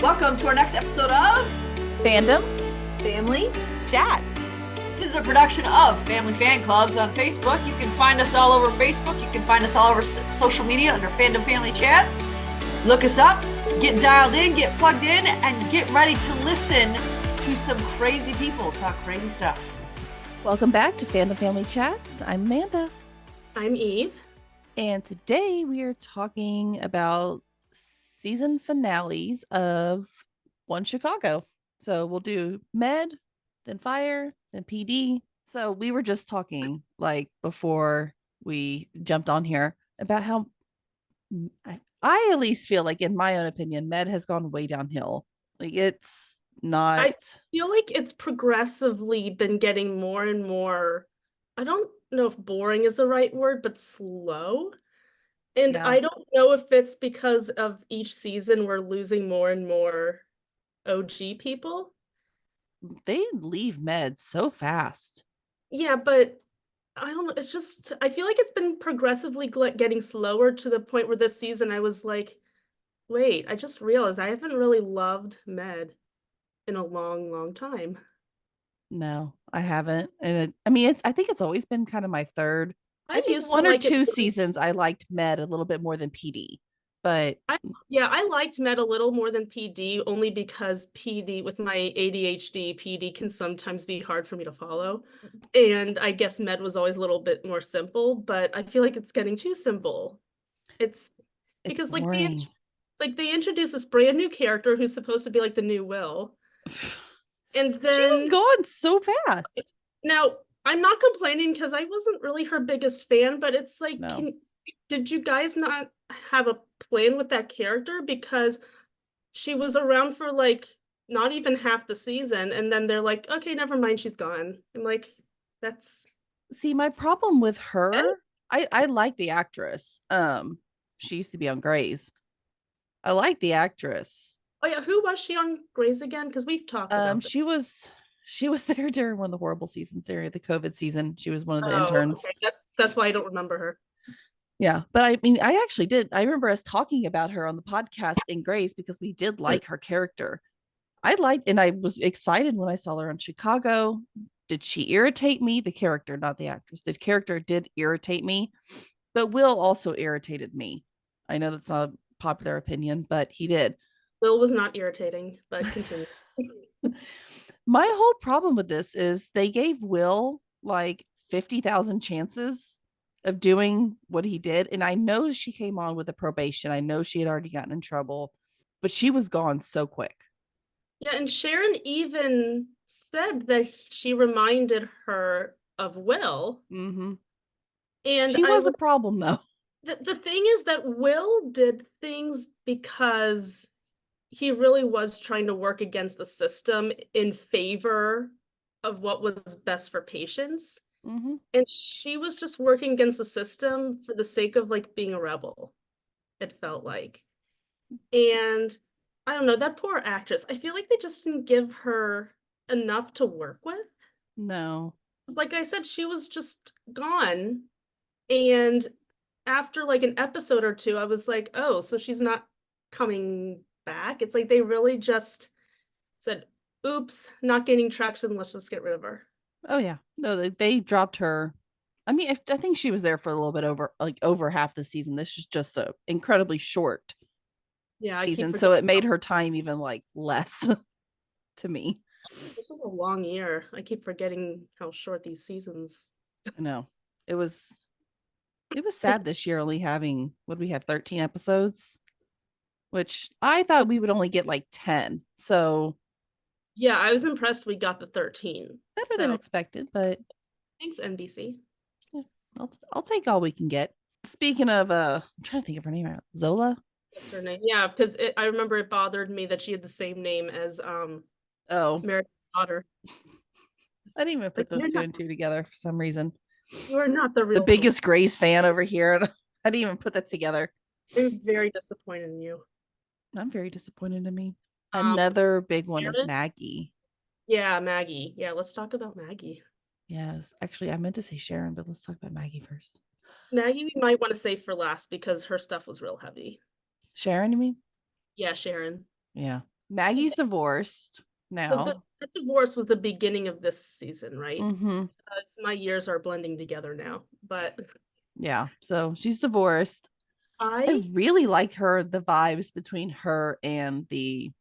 Welcome to our next episode of Fandom Family Chats. This is a production of Family Fan Clubs on Facebook. You can find us all over Facebook. You can find us all over social media under Fandom Family Chats. Look us up, get dialed in, get plugged in, and get ready to listen to some crazy people talk crazy stuff. Welcome back to Fandom Family Chats. I'm Amanda. I'm Eve. And today we are talking about season finales of One Chicago. So we'll do Med, then Fire, then PD. So we were just talking before we jumped on here about how I at least feel like, in my own opinion, Med has gone way downhill. It's not. I feel like it's progressively been getting more and more, I don't know if boring is the right word, but slow. And Yeah. I don't know if it's because of each season we're losing more and more OG people. They leave Med so fast. Yeah, but I don't know. It's just, I feel like it's been progressively getting slower to the point where this season I was like, wait, I just realized I haven't really loved Med in a long, long time. No, I haven't. And I think it's always been kind of my third. I think used to one or like it two too. seasons I liked Med a little bit more than PD. But I liked Med a little more than PD only because PD, with my ADHD, PD can sometimes be hard for me to follow. And I guess Med was always a little bit more simple, but I feel like it's getting too simple. It's because boring. they introduced this brand new character who's supposed to be like the new Will. And then she was gone so fast. Now, I'm not complaining because I wasn't really her biggest fan, but it's like, No. did you guys not have a plan with that character? Because she was around for like not even half the season, and then they're like, okay, never mind, she's gone. I'm like, that's See, my problem with her, I like the actress. She used to be on Grey's. I like the actress. Oh yeah, who was she on Grey's again? Because we've talked about this. She was there during one of the horrible seasons there, the COVID season. She was one of the Oh, interns. okay. That's why I don't remember her. Yeah, but I mean, I actually did. I remember us talking about her on the podcast in Grace because we did like her character. And I was excited when I saw her on Chicago. Did she irritate me? The character, not the actress. The character did irritate me, but Will also irritated me. I know that's not a popular opinion, but he did. Will was not irritating, but continue. My whole problem with this is they gave Will like 50,000 chances of doing what he did. And I know she came on with a probation. I know she had already gotten in trouble, but she was gone so quick. Yeah, and Sharon even said that she reminded her of Will. Mm-hmm. And she was a problem, though. The thing is that Will did things because he really was trying to work against the system in favor of what was best for patients. Mm-hmm. And she was just working against the system for the sake of like being a rebel, it felt like. And I don't know, that poor actress, I feel like they just didn't give her enough to work with. No. Like I said, she was just gone. And after like an episode or two, I was like, oh, so she's not coming back. It's like they really just said, oops, not gaining traction, let's just get rid of her. Oh yeah, no, they dropped her. I mean, I think she was there for a little bit over half the season. This is just a incredibly short season, so it made her time even like less to me. This was a long year. I keep forgetting how short these seasons. No, it was sad this year only having, what do we have, 13 episodes, which I thought we would only get like 10. So yeah, I was impressed we got the 13. Better than expected, but thanks, NBC. Yeah, I'll take all we can get. Speaking of, I'm trying to think of her name. Zola? That's her name. Yeah, because I remember it bothered me that she had the same name as Meredith's daughter. I didn't even put those two and two together for some reason. You are not the real biggest Grace fan over here. I didn't even put that together. I'm very disappointed in you. I'm very disappointed in me. Another big one is Maggie. Yeah, Maggie. Yeah, let's talk about Maggie. Yes, actually, I meant to say Sharon, but let's talk about Maggie first. Maggie, we might want to save for last because her stuff was real heavy. Sharon, you mean? Yeah, Sharon. Yeah. Maggie's divorced So now. the divorce was the beginning of this season, right? Mm-hmm. My years are blending together now, but Yeah. So she's divorced. I I really like the vibes between her and the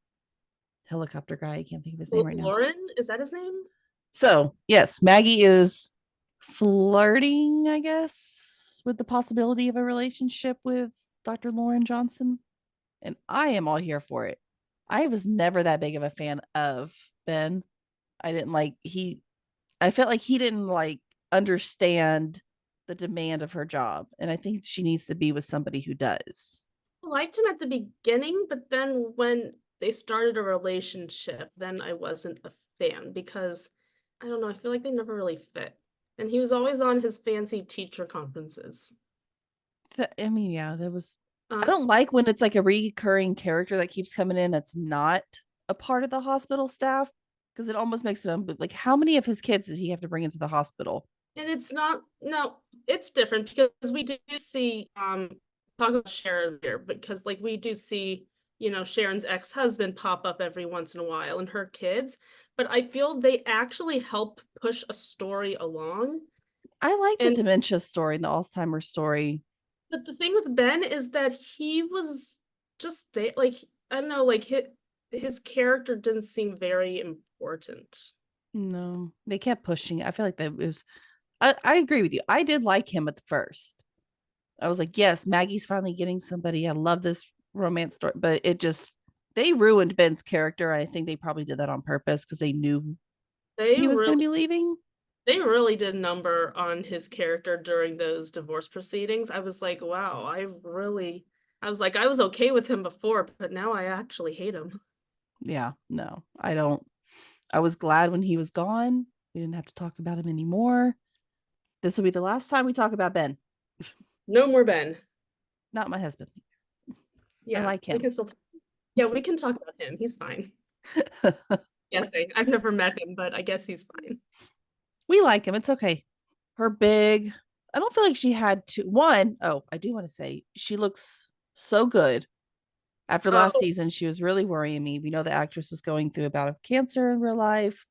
helicopter guy. I can't think of his name right now. Lauren, is that his name? So, yes, Maggie is flirting, I guess, with the possibility of a relationship with Dr. Lauren Johnson. And I am all here for it. I was never that big of a fan of Ben. I didn't like I felt like he didn't like understand the demand of her job. And I think she needs to be with somebody who does. I liked him at the beginning, but then when they started a relationship, then I wasn't a fan because I don't know, I feel like they never really fit. And he was always on his fancy teacher conferences. I mean, yeah, there was. I Uh, don't like when it's like a recurring character that keeps coming in that's not a part of the hospital staff because it almost makes it like how many of his kids did he have to bring into the hospital? and it's not, no, it's different because we do see, talk about Sharon here, because like we do see, Sharon's ex-husband pop up every once in a while and her kids, but I feel they actually help push a story along. I like the And dementia story and the Alzheimer's story. but the thing with Ben is that he was just there, like I don't know, like his character didn't seem very important. No, they kept pushing. I feel like that was. I agree with you. I did like him at the first. I was like, yes, Maggie's finally getting somebody. I love this romance story, but it just they ruined Ben's character. I think they probably did that on purpose because they knew They he was going to really be leaving. they really did a number on his character during those divorce proceedings. I was like, wow, I was like, I was okay with him before, but now I actually hate him. Yeah, no, I don't. I was glad when he was gone. We didn't have to talk about him anymore. This will be the last time we talk about Ben. No more Ben. Not my husband. I Yeah, like we him. can still yeah, we can talk about him. He's fine. Guessing. I've never met him, but I guess he's fine. We like him. It's okay. Her big. I don't feel like she had to. One, oh, I do want to say she looks so good. After last Oh, season, she was really worrying me. We know the actress was going through a bout of cancer in real life.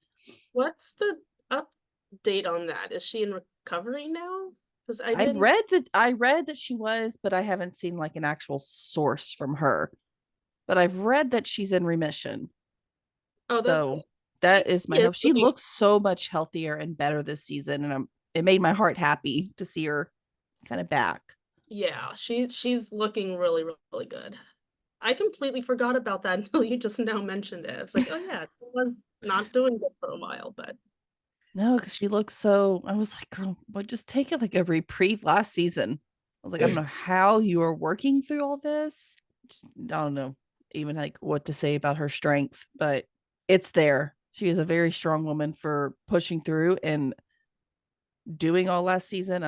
what's the update on that? Is she in recovery now? Because I I've didn't. read that I read that she was, but I haven't seen like an actual source from her. But I've read that she's in remission. Oh, that's good. So that She is my is hope. She looking. looks so much healthier and better this season, and it made my heart happy to see her kind of back. Yeah, she's looking really, really good. I completely forgot about that until you just now mentioned it. It's like, oh yeah, she was not doing good for a while, but No, because she looks so. I was like, girl, but just take it like a reprieve last season. I was like, I don't know how you are working through all this. I don't know even like what to say about her strength, but it's there. She is a very strong woman for pushing through and doing all last season.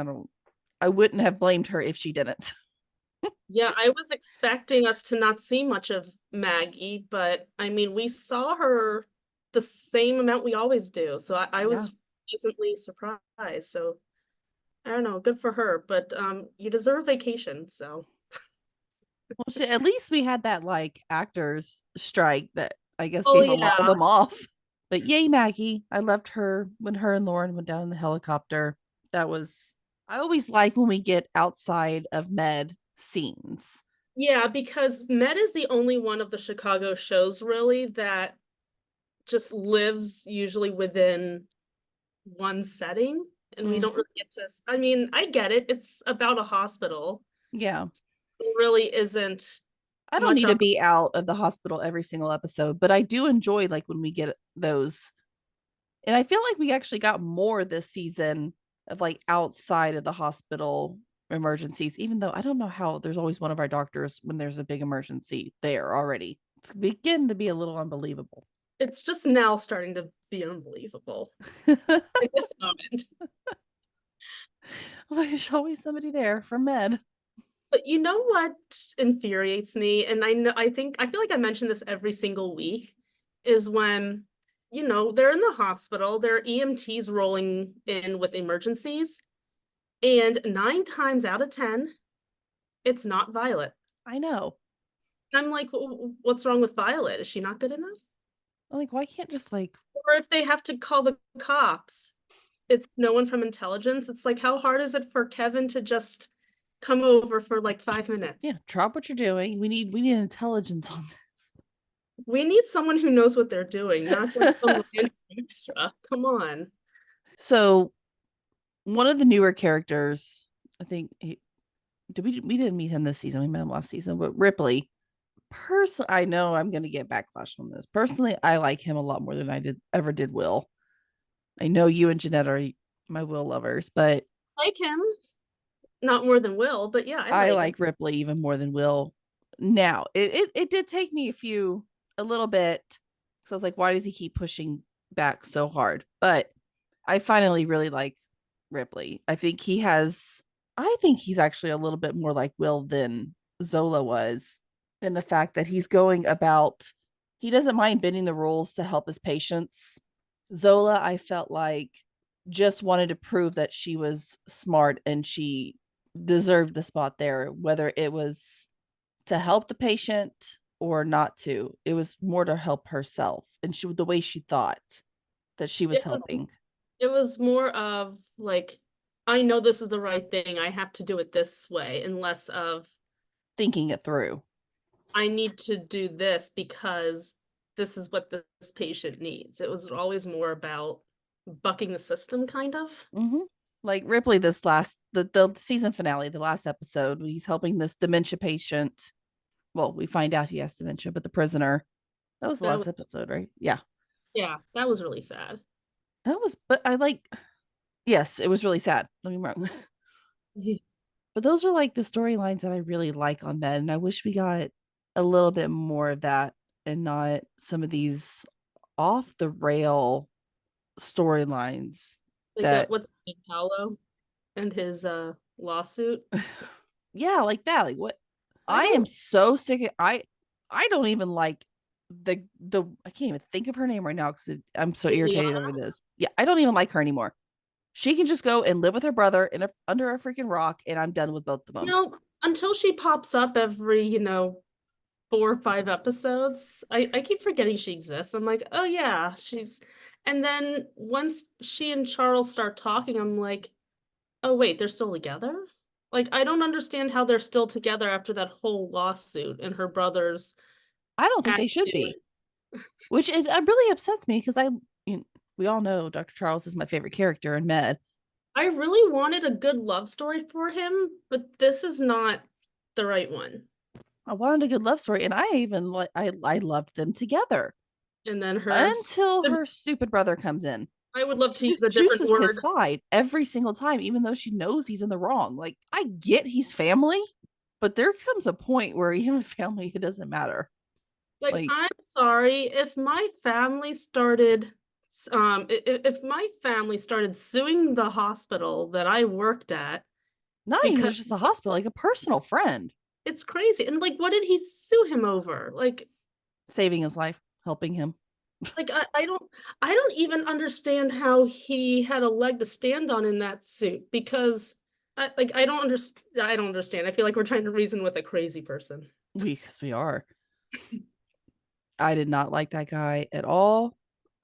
I wouldn't have blamed her if she didn't. yeah, I was expecting us to not see much of Maggie, but I mean, we saw her the same amount we always do. So I Yeah. was pleasantly surprised. So I don't know, good for her, but you deserve vacation, so Well, at least we had that like actors strike that I guess oh gave a lot of yeah. them off. But yay, Maggie. I loved her when her and Lauren went down in the helicopter. That was, I always like when we get outside of med scenes. Yeah, because Med is the only one of the Chicago shows really that just lives usually within one setting, and we don't Mhm. really get to, I mean, I get it. It's about a hospital. Yeah. There really isn't I don't much need to up. be out of the hospital every single episode, but I do enjoy like when we get those. And I feel like we actually got more this season of like outside of the hospital emergencies, even though I don't know how there's always one of our doctors when there's a big emergency there already. It's beginning to be a little unbelievable. It's just now starting to be unbelievable Well, at this moment. there's always somebody there for med. But you know what infuriates me? And I feel like I mention this every single week, is when, they're in the hospital, there are EMTs rolling in with emergencies, and 9 times out of 10, it's not Violet. I know. I'm like, what's wrong with Violet? Is she not good enough? I'm like, why can't just like, Or if they have to call the cops, it's no one from intelligence. It's like, how hard is it for Kevin to just come over for like 5 minutes? yeah, drop what you're doing. We need intelligence on this. We need someone who knows what they're doing, not just some random extra. Come on. So one of the newer characters, I think we didn't meet him this season. We met him last season, but Ripley. Personally, I know I'm going to get backlash on this. Personally, I like him a lot more than I ever did Will. I know you and Jeanette are my Will lovers, but Like him, not more than Will, but yeah, I I like him. like Ripley even more than Will. Now, it did take me a little bit, because I was like, why does he keep pushing back so hard? But I finally really like Ripley. I think he's actually a little bit more like Will than Zola was, in the fact that he doesn't mind bending the rules to help his patients. Zola, I felt like, just wanted to prove that she was smart and she deserved the spot there, whether it was to help the patient or not to. It was more to help herself and the way she thought that she was It was helping. it was more of like, I know this is the right thing. I have to do it this way, and less of Thinking it through. I need to do this because this is what this patient needs. It was always more about bucking the system, kind of. Mm-hmm. Like Ripley, the season finale, the last episode, when he's helping this dementia patient. Well, we find out he has dementia, but the prisoner. That was the That last was, episode, right? Yeah. yeah, that was really sad. But I like, yes, it was really sad. Don't get me wrong. But those are like the storylines that I really like on Med, and I wish we got a little bit more of that and not some of these off the rail storylines Like that, what's his name, Paolo and his lawsuit. yeah, like that. Like what, I I am don't so sick of, I don't even like the I can't even think of her name right now because I'm so irritated Liliana. over this. Yeah, I don't even like her anymore. She can just go and live with her brother under a freaking rock, and I'm done with both of You them. know, until she pops up every, 4 or 5 episodes, I keep forgetting she exists. I'm like, oh yeah, she's and then once she and Charles start talking, I'm like, oh wait, they're still together? Like I don't understand how they're still together after that whole lawsuit and her brother's I don't think they should attitude. be, which is really upsets me because we all know Dr. Charles is my favorite character in Med. I really wanted a good love story for him, but this is not the right one. I wanted a good love story, and I even like I loved them together And then until her stupid brother comes in. I would love She to use just a different chooses his word. side every single time, even though she knows he's in the wrong. Like, I get he's family, but there comes a point where even family, it doesn't matter. Like, Like, I'm sorry if my family started, if my family started suing the hospital that I worked at not even because just the hospital, like a personal friend it's crazy. And like, what did he sue him over? saving his life, helping him. I don't even understand how he had a leg to stand on in that suit because I don't understand. I don't understand. I feel like we're trying to reason with a crazy person. Because we are. I did not like that guy at all.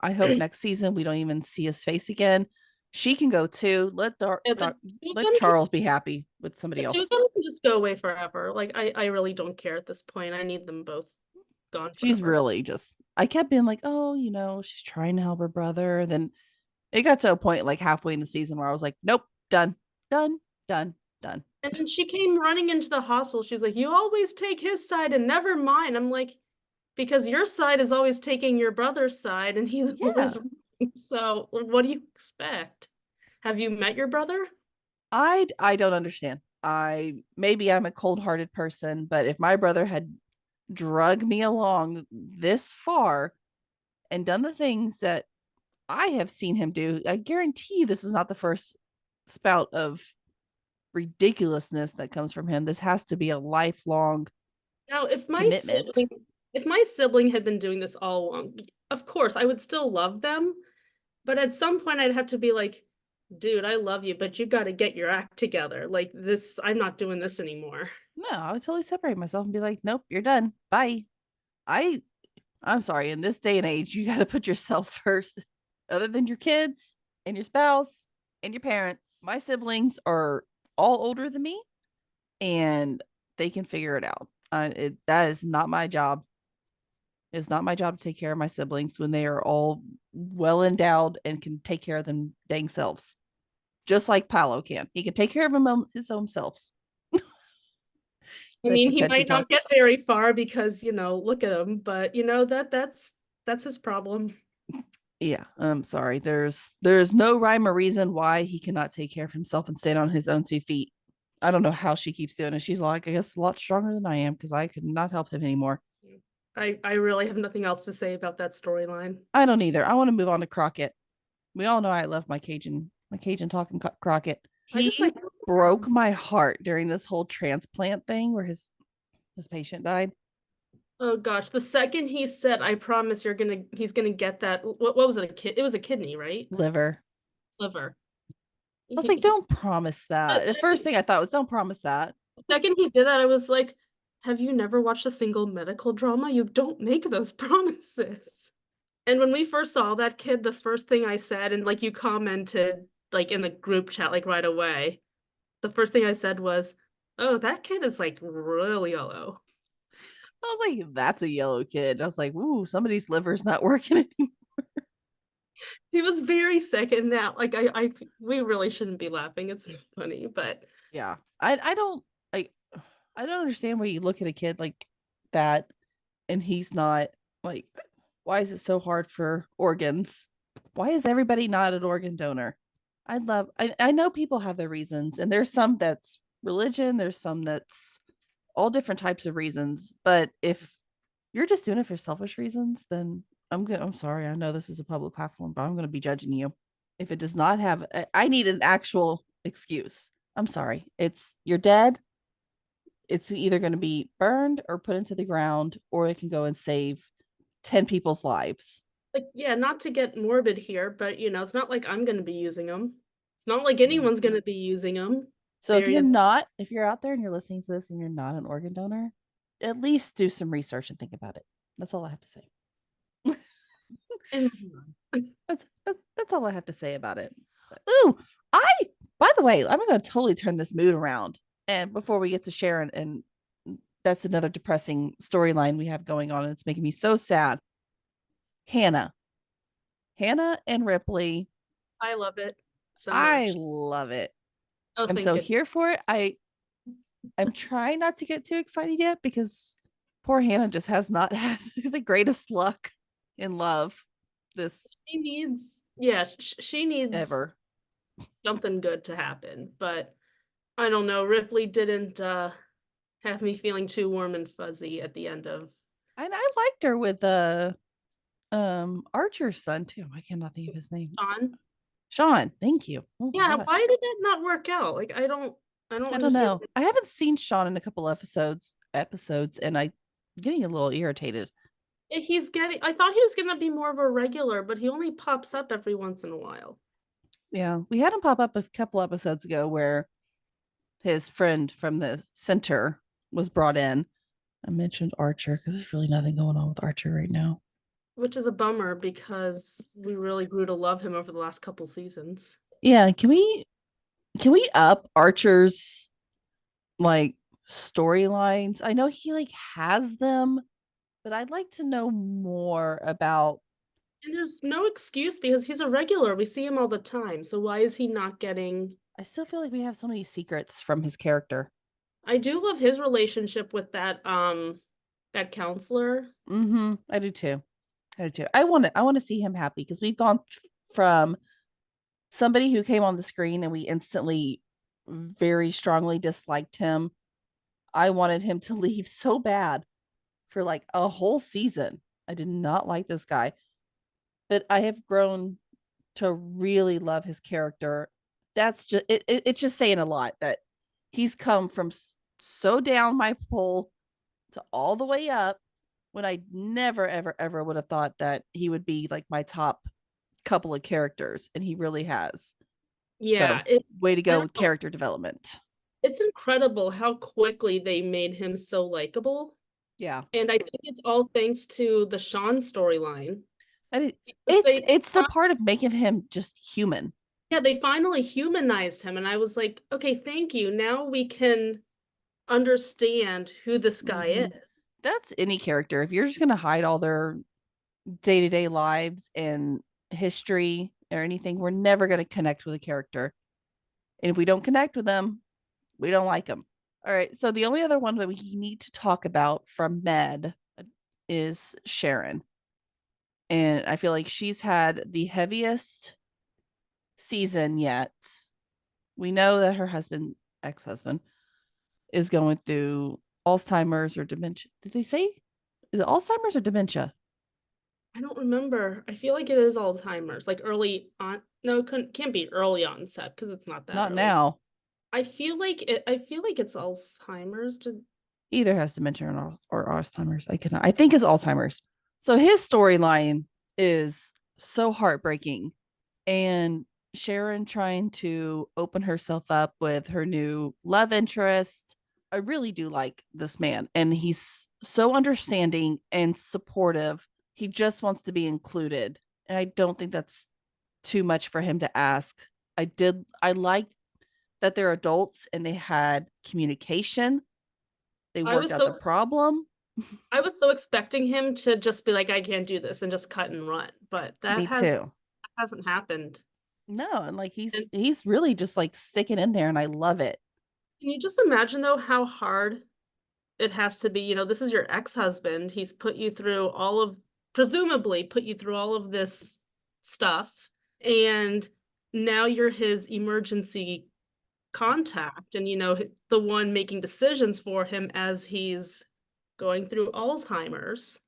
I hope next season we don't even see his face again. She can go too. Yeah, the two of Let them can Charles be happy with somebody the two of else. them can just go away forever. Like I really don't care at this point. I need them both gone She's forever. really just, I kept being like, oh, she's trying to help her brother. Then it got to a point like halfway in the season where I was like, nope, done, done, done, done. And then she came running into the hospital. She's like, "You always take his side and never mine." I'm like, "Because your side is always taking your brother's side, and he's Yeah. always wrong. So what do you expect? Have you met your brother?" I don't understand. Maybe I'm a cold-hearted person, but if my brother had drug me along this far and done the things that I have seen him do, I guarantee this is not the first spout of ridiculousness that comes from him. This has to be a lifelong Now, commitment. if my sibling had been doing this all along, of course I would still love them, but at some point I'd have to be like, "Dude, I love you, but you got to get your act together. Like this, I'm not doing this anymore." No, I would totally separate myself and be like, nope, you're done. Bye. I I'm sorry, in this day and age, you got to put yourself first, other than your kids and your spouse and your parents. My siblings are all older than me and they can figure it out. That is not my job. It's not my job to take care of my siblings when they are all well endowed and can take care of them dang selves. Just like Paolo can. He can take care of his own selves. I Like mean, the he country might talk. not get very far because, look at him, but that's his problem. Yeah, I'm sorry. There's no rhyme or reason why he cannot take care of himself and stand on his own 2 feet. I don't know how she keeps doing it. She's like, I guess a lot stronger than I am because I could not help him anymore. I really have nothing else to say about that storyline. I don't either. I want to move on to Crockett. We all know I love my Cajun talking Crockett. I just He broke my heart during this whole transplant thing where his patient died. Oh gosh, the second he said, "I promise he's gonna get that." What was it? It was a kidney, right? Liver. Liver. I was like, don't promise that. The first thing I thought was, don't promise that. The second he did that, I was like, "Have you never watched a single medical drama? You don't make those promises." And when we first saw that kid, the first thing I said, and like you commented, like in the group chat, like right away, the first thing I said was, "Oh, that kid is like really yellow." I was like, that's a yellow kid. I was like, ooh, somebody's liver's not working anymore. He was very sick, and now, like, we really shouldn't be laughing. It's not funny, but Yeah. I don't like I don't understand why you look at a kid like that and he's not like, why is it so hard for organs? Why is everybody not an organ donor? I know people have their reasons, and there's some that's religion, there's some that's all different types of reasons. But if you're just doing it for selfish reasons, then I'm good. I'm sorry. I know this is a public platform, but I'm going to be judging you. If it does not have, I need an actual excuse. I'm sorry. You're dead. It's either going to be burned or put into the ground, or it can go and save 10 people's lives. like, yeah, not to get morbid here, but it's not like I'm gonna be using them. It's not like anyone's gonna be using them. So if you're out there and you're listening to this and you're not an organ donor, at least do some research and think about it. That's all I have to say. And That's all I have to say about it. Ooh, by the way, I'm gonna totally turn this mood around. And before we get to Sharon, and that's another depressing storyline we have going on, and it's making me so sad. Hannah. Hannah and Ripley. I love it so I much. love it. Oh, I'm thank so goodness. here for it. I'm trying not to get too excited yet because poor Hannah just has not had the greatest luck in love this She needs ever. something good to happen, but I don't know. Ripley didn't have me feeling too warm and fuzzy at the end of And I liked her with Archer's son too. I cannot think of his name. Sean. Sean, thank you. Oh my Yeah, gosh. why did that not work out? Like, I don't I don't understand. know. I haven't seen Sean in a couple episodes, and I'm getting a little irritated. I thought he was gonna be more of a regular, but he only pops up every once in a while. Yeah. We had him pop up a couple episodes ago where his friend from the center was brought in. I mentioned Archer because there's really nothing going on with Archer right now. Which is a bummer because we really grew to love him over the last couple seasons. Yeah, can we up Archer's like storylines? I know he like has them, but I'd like to know more about. And there's no excuse because he's a regular. We see him all the time. So why is he not getting I still feel like we have so many secrets from his character. I do love his relationship with that counselor. I do too. I want to see him happy because we've gone from somebody who came on the screen and we instantly very strongly disliked him. I wanted him to leave so bad for like a whole season. I did not like this guy, but I have grown to really love his character. That's just it's just saying a lot that he's come from so down my pole to all the way up when I never ever ever would have thought that he would be like my top couple of characters, and he really has. Yeah, So way to I go don't with know. character development. It's incredible how quickly they made him so likable. Yeah. And I think it's all thanks to the Sean storyline. And Because they it's the part of making him just human. yeah, they finally humanized him and I was like, "Okay, thank you. Now we can understand who this guy Mhm. is." That's any character. If you're just going to hide all their day-to-day lives and history or anything, we're never going to connect with a character. And if we don't connect with them, we don't like them. All right. So the only other one that we need to talk about from Med is Sharon. And I feel like she's had the heaviest season yet. We know that her husband, ex-husband, is going through Alzheimer's or dementia. Did they say? Is it Alzheimer's or dementia? I don't remember. I feel like it is Alzheimer's, like early on. No, it can't be early onset because it's not that Not early. now. I feel like it's Alzheimer's. Either has dementia or Alzheimer's. I cannot. I think it's Alzheimer's. So his storyline is so heartbreaking, and Sharon trying to open herself up with her new love interest. I really do like this man, and he's so understanding and supportive. He just wants to be included, and I don't think that's too much for him to ask. I like that they're adults and they had communication. They I worked was out so the problem. I was so expecting him to just be like, I can't do this and just cut and run, but Me too. that hasn't happened. No, and like And he's really just like sticking in there, and I love it. can you just imagine though how hard it has to be? You know, this is your ex-husband. He's put you through presumably put you through all of this stuff, and now you're his emergency contact and the one making decisions for him as he's going through Alzheimer's.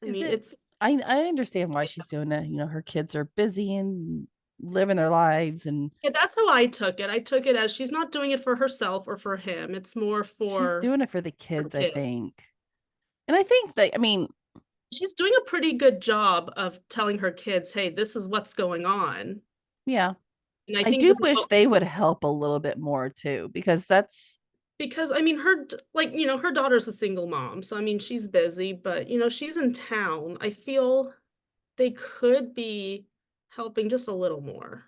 I Is mean, it? I understand why she's doing it. You know, her kids are busy and living their lives, and yeah, that's how I took it. I took it as she's not doing it for herself or for him. It's more she's for doing it for the her kids, I kids. think. And I think that, I mean, She's doing a pretty good job of telling her kids, "Hey, this is what's going on." yeah, And I I think do this is wish what they would help a little bit more too, because that's because I mean her daughter's a single mom. So I mean she's busy, but she's in town. I feel they could be helping just a little more.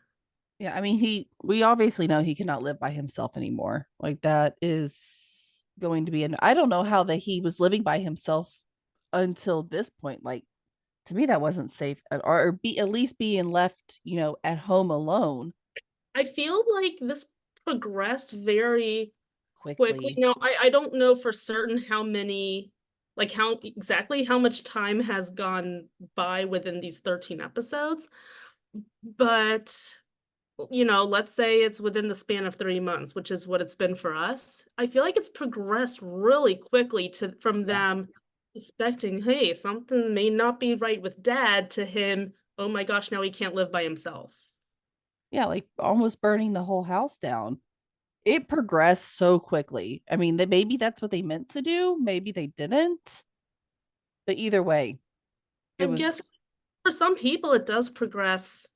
yeah. I mean, we obviously know he cannot live by himself anymore. Like that is going to be an. I don't know how that he was living by himself until this point. Like to me, that wasn't safe, or be at least being left, at home alone I feel like this progressed very quickly. quickly. Now, I don't know for certain how many, like how exactly how much time has gone by within these 13 episodes, but let's say it's within the span of 3 months, which is what it's been for us. I feel like it's progressed really quickly from Yeah. them suspecting, hey, something may not be right with dad to him, oh my gosh, now he can't live by himself. Yeah, like almost burning the whole house down. It progressed so quickly. I mean, maybe that's what they meant to do. Maybe they didn't. But either way, it I guess was. for some people it does progress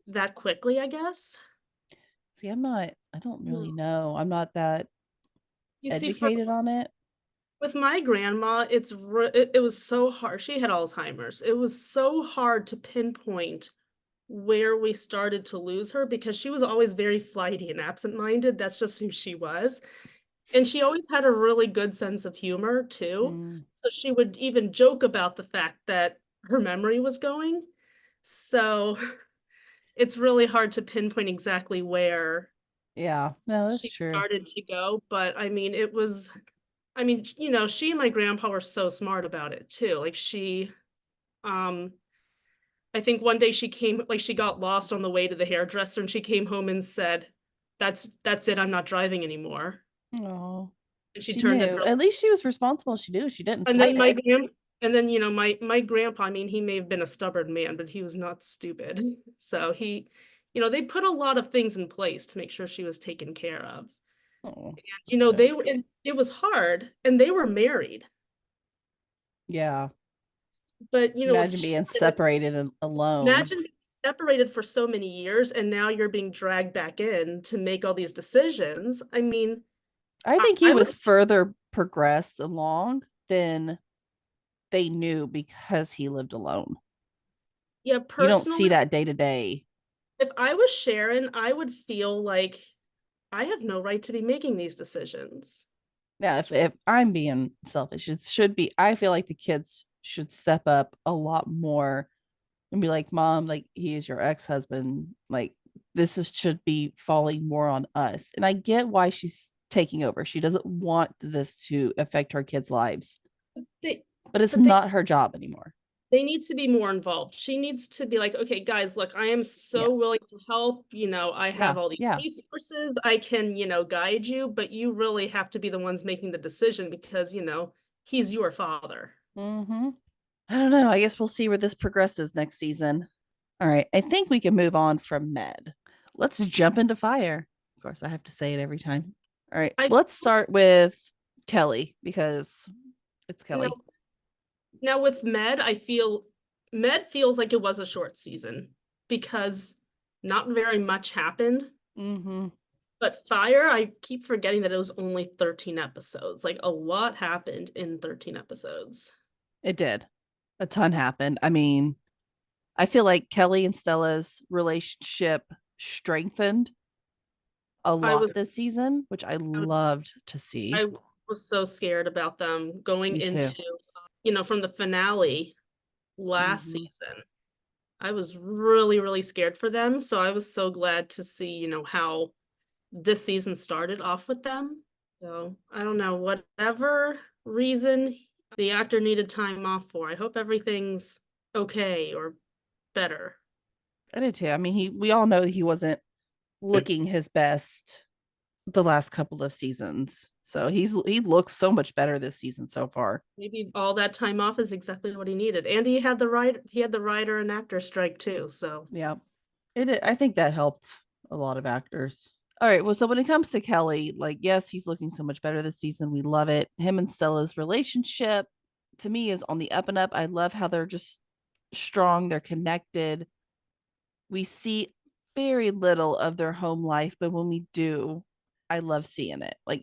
that quickly, I guess. See, I'm not. I don't Hmm. really know. I'm not that You see, educated on it. with my grandma, it was so hard. She had Alzheimer's. It was so hard to pinpoint where we started to lose her because she was always very flighty and absent-minded. That's just who she was. And she always had a really good sense of humor too. Mm, So she would even joke about the fact that her memory was going. So it's really hard to pinpoint exactly where yeah, no, that's she true. started to go, but I mean, she and my grandpa were so smart about it too. Like um, I think one day she got lost on the way to the hairdresser and she came home and said, that's it, I'm not driving anymore. Oh, And she she turned in knew. her, At least she was responsible. She knew. She didn't and fight then it. my grandpa, I mean, he may have been a stubborn man, but he was not stupid. So they put a lot of things in place to make sure she was taken care of. Oh, You that's know, good. it was hard and they were married. Yeah. But Imagine being separated and alone. imagine being separated for so many years and now you're being dragged back in to make all these decisions. I mean, I think he I would, was further progressed along than they knew because he lived alone. yeah, You don't see personally, that day to day. if I was Sharon, I would feel like I have no right to be making these decisions. Now, if I'm being selfish, it should be, I feel like the kids should step up a lot more and be like, Mom, like, he is your ex-husband. Like, should be falling more on us. And I get why she's taking over. She doesn't want this to affect her kids' lives, They, but it's but they not her job anymore. they need to be more involved. She needs to be like, okay, guys, look, I am so Yes. willing to help. I Yeah. have all these Yeah. resources. I can, guide you, but you really have to be the ones making the decision because, he's your father. Mm-hmm. I don't know. I guess we'll see where this progresses next season. All right. I think we can move on from Med. Let's jump into Fire. Of course, I have to say it every time. All right. I Let's start with Kelly because it's now, Kelly. now with Med feels like it was a short season because not very much happened. Mm-hmm. But Fire, I keep forgetting that it was only 13 episodes. Like a lot happened in 13 episodes. It did. A ton happened. I mean, I feel like Kelly and Stella's relationship strengthened a I lot was this season, which I I was loved to see. I was so scared about them going Me too. into, from the finale last Mm-hmm. season. I was really, really scared for them. So I was so glad to see, how this season started off with them. So I don't know, whatever reason the actor needed time off for, I hope everything's okay or better. I did too. I mean, we all know he wasn't looking his best the last couple of seasons. So he looks so much better this season so far. Maybe all that time off is exactly what he needed. And he had the writer and actor strike too. So Yeah. I think that helped a lot of actors. All right. Well, so when it comes to Kelly, like, yes, he's looking so much better this season. We love it. Him and Stella's relationship to me is on the up and up. I love how they're just strong, they're connected. We see very little of their home life, but when we do, I love seeing it. Like,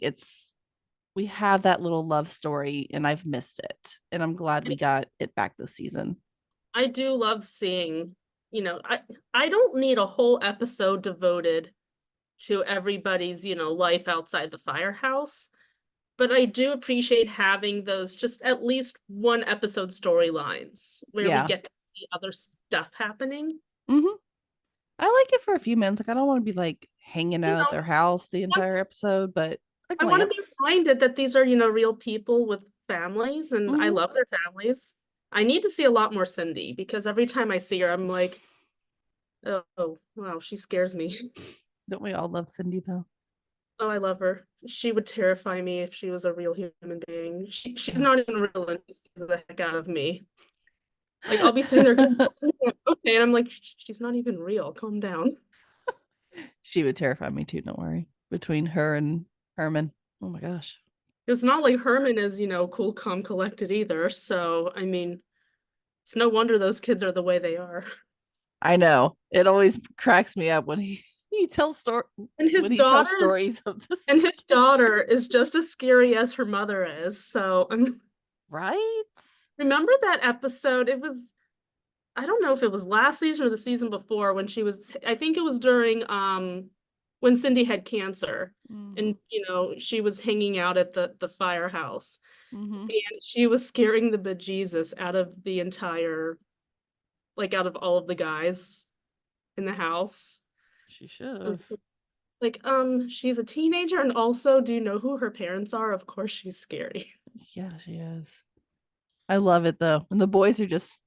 we have that little love story and I've missed it. And I'm glad we got it back this season. I do love seeing, I don't need a whole episode devoted to everybody's, life outside the firehouse. But I do appreciate having those just at least one episode storylines where we Yeah. get to see other stuff happening. Mm-hmm. I like it for a few minutes. Like, I don't want to be like hanging out at their house the entire episode, but a I want to be glance. reminded that these are, real people with families and I Mm-hmm. love their families. I need to see a lot more Cindy because every time I see her, I'm like, oh, wow, she scares me. Don't we all love Cindy though? Oh, I love her. She would terrify me if she was a real human being. She's Yeah. not even real and she scares the heck out of me. Like I'll be sitting there going, okay, and I'm like, she's not even real. Calm down. She would terrify me too, don't worry. Between her and Herman. Oh my gosh. It's not like Herman is, cool, calm, collected either. So, I mean, it's no wonder those kids are the way they are. I know. It always cracks me up when he tells And his when he tells daughter stories of this. and his daughter is just as scary as her mother is. So, Right? remember that episode? I don't know if it was last season or the season before when I think it was during when Cindy had cancer and she was hanging out at the firehouse Mm-hmm. and she was scaring the bejesus out of the entire out of all of the guys in the house. She should have. Like, she's a teenager and also do you know who her parents are? Of course she's scary. Yeah, she is. I love it though. And the boys are just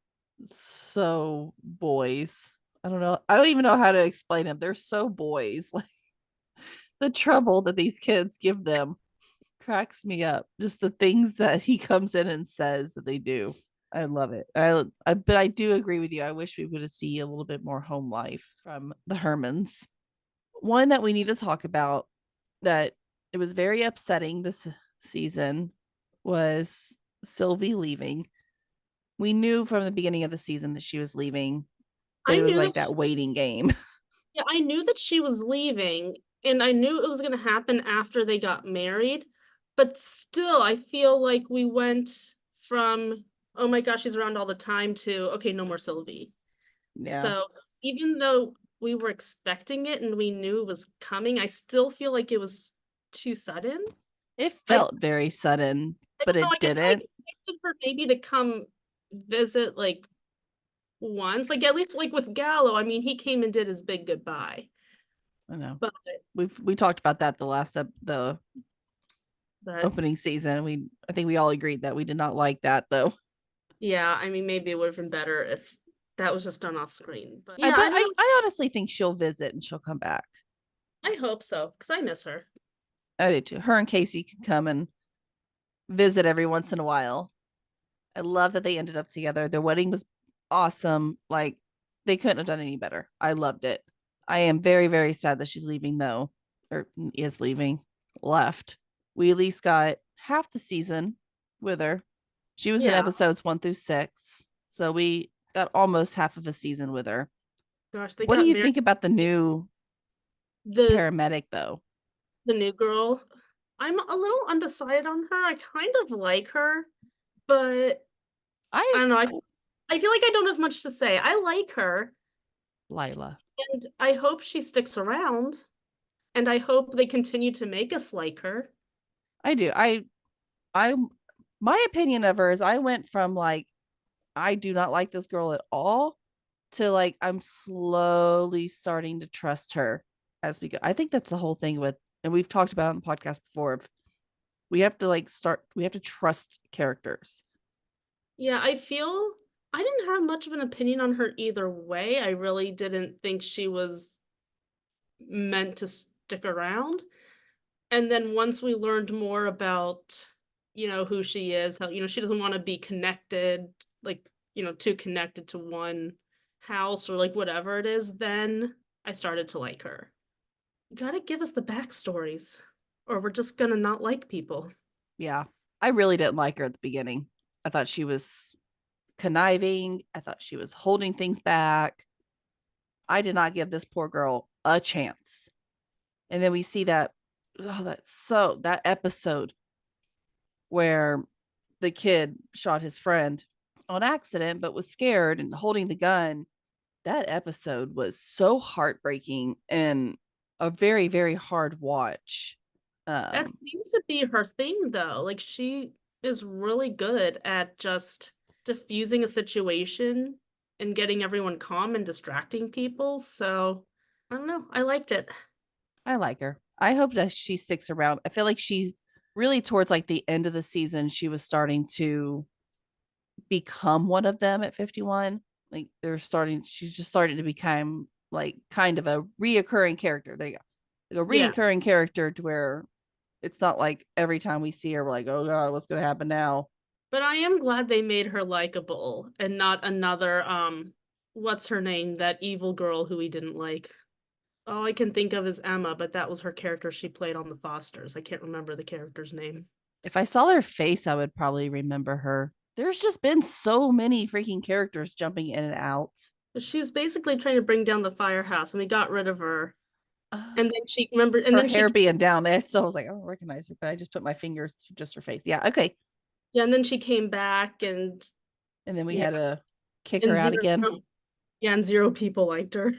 so boys. I don't know. I don't even know how to explain them. They're so boys. Like, the trouble that these kids give them cracks me up. Just the things that he comes in and says that they do. I love it. But I do agree with you. I wish we would see a little bit more home life from the Hermans. One that we need to talk about that it was very upsetting this season was Sylvie leaving. We knew from the beginning of the season that she was leaving, but I it was knew like that that waiting game. Yeah, I knew that she was leaving, and I knew it was gonna happen after they got married, but still, I feel like we went from, "Oh my gosh, she's around all the time," to, "Okay, no more Sylvie." Yeah. So, even though we were expecting it and we knew it was coming, I still feel like it was too sudden. It I felt very sudden, I but don't know, it I guess I didn't. expected her maybe to come visit, like, once, like, at least, like, with Gallo, I mean, he came and did his big goodbye, I know. but We talked about that the but opening season. I think we all agreed that we did not like that though. yeah, I mean, maybe it would've been better if that was just done off screen, but I yeah, but I don't I honestly think she'll visit and she'll come back. I hope so, because I miss her. I do too. Her and Casey can come and visit every once in a while. I love that they ended up together. Their wedding was awesome. Like they couldn't have done any better. I loved it. I am very, very sad that she's leaving though, or is leaving, left. We at least got half the season with her. She was in Yeah, episodes 1 through 6. So we got almost half of a season with her. gosh, they What do got you married. think about the new The paramedic though? the new girl, I'm a little undecided on her. I kind of like her, but I I don't know. I feel like I don't have much to say. I like her, Lila. and I hope she sticks around, and I hope they continue to make us like her. I do. I my opinion of her is I went from like I do not like this girl at all to like I'm slowly starting to trust her as we go. I think that's the whole thing with, and we've talked about it on the podcast before, of we have to trust characters. Yeah, I didn't have much of an opinion on her either way. I really didn't think she was meant to stick around. And then once we learned more about, who she is, how, she doesn't want to be connected, like, too connected to one house or like whatever it is, then I started to like her. You gotta give us the backstories, or we're just gonna not like people. Yeah. I really didn't like her at the beginning. I thought she was conniving. I thought she was holding things back. I did not give this poor girl a chance. And then we see that, oh, that episode where the kid shot his friend on accident, but was scared and holding the gun. That episode was so heartbreaking and a very, very hard watch. That seems to be her thing, though. Like, she is really good at just diffusing a situation and getting everyone calm and distracting people. So, I don't know. I liked it. I like her. I hope that she sticks around. I feel like she's really towards like the end of the season, she was starting to become one of them at 51. Like she's just starting to become like kind of a reoccurring character. There you go. Like a Yeah. reoccurring character to where it's not like every time we see her, we're like, oh God, what's going to happen now? But I am glad they made her likable and not another, what's her name? That evil girl who we didn't like. All I can think of is Emma, but that was her character she played on The Fosters. I can't remember the character's name. If I saw her face, I would probably remember her. There's just been so many freaking characters jumping in and out. But she was basically trying to bring down the firehouse, and we got rid of her. Uh, And then she remembered, and her then hair she, being down. I still was like, I don't recognize her, but I just put my fingers to just her face. Yeah, okay. yeah, and then she came back, and And then we yeah, had to kick and her out again. yeah, and zero people liked her.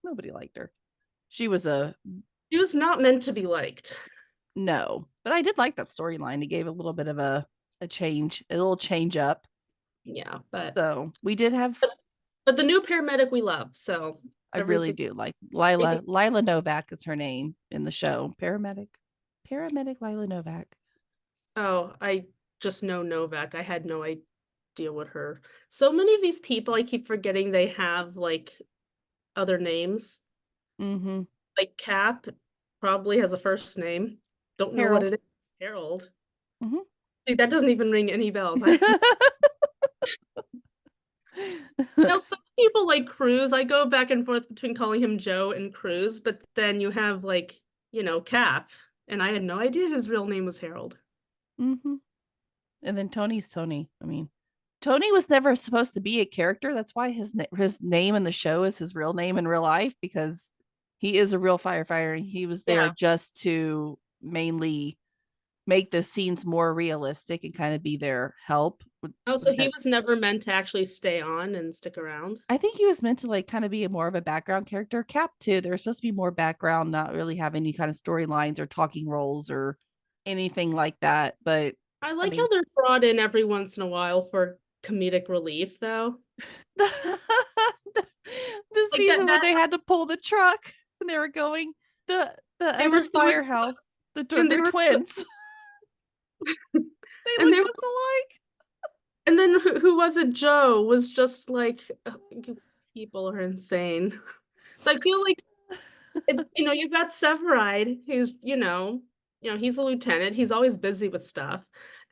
Nobody liked her. She was a She was not meant to be liked. no, but I did like that storyline. It gave a little bit of a change, a little change up. Yeah, but So we did have. but the new paramedic we love, so I really everything. do like Lila. Lila Novak is her name in the show. Paramedic Lila Novak. Oh, I just know Novak. I had no idea what her. So many of these people, I keep forgetting they have like other names. Mm-hmm. Like Cap probably has a first name. Don't know what Harold. it is. Harold. Mm-hmm. See, that doesn't even ring any bells. Now, some people like Cruz. I go back and forth between calling him Joe and Cruz, but then you have like, Cap, and I had no idea his real name was Harold. Mm-hmm. And then Tony's Tony. I mean, Tony was never supposed to be a character. That's why his name in the show is his real name in real life, because he is a real firefighter, and he was there just to mainly make the scenes more realistic and kind of be their help. Oh, so he was never meant to actually stay on and stick around? I think he was meant to like kind of be more of a background character. Cap too. There was supposed to be more background, not really have any kind of storylines or talking roles or anything like that. But I like how they're brought in every once in a while for comedic relief, though. the Like season where they had to pull the truck and they were going the other firehouse. They're twins. They look just alike. And then who was it? Joe was just like, people are insane. So I feel like, you've got Severide, who's, he's a lieutenant. He's always busy with stuff.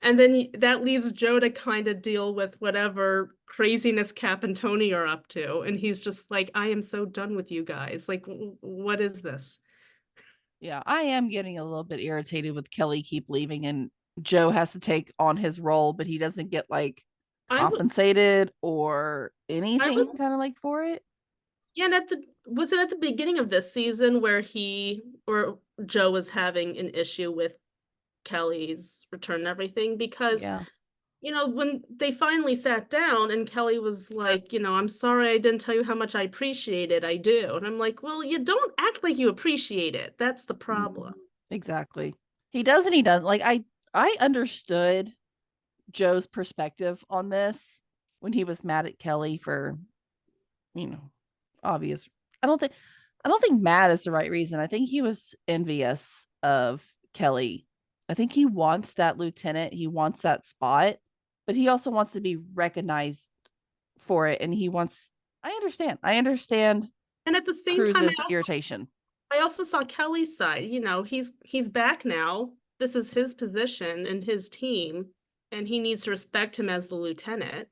And then that leaves Joe to kind of deal with whatever craziness Cap and Tony are up to. And he's just like, I am so done with you guys. Like, what is this? Yeah, I am getting a little bit irritated with Kelly keep leaving and Joe has to take on his role, but he doesn't get like compensated or anything kind of like for it. Yeah, and was it at the beginning of this season where Joe was having an issue with Kelly's return and everything? Because when they finally sat down and Kelly was like, I'm sorry I didn't tell you how much I appreciate it. I do. And I'm like, well, you don't act like you appreciate it. That's the problem. Exactly. He does and he doesn't. Like I understood Joe's perspective on this when he was mad at Kelly for, obvious. I don't think mad is the right reason. I think he was envious of Kelly. I think he wants that lieutenant. He wants that spot, but he also wants to be recognized for it. And I understand. And at the same time, irritation. I also saw Kelly's side. He's back now. This is his position and his team, and he needs to respect him as the lieutenant.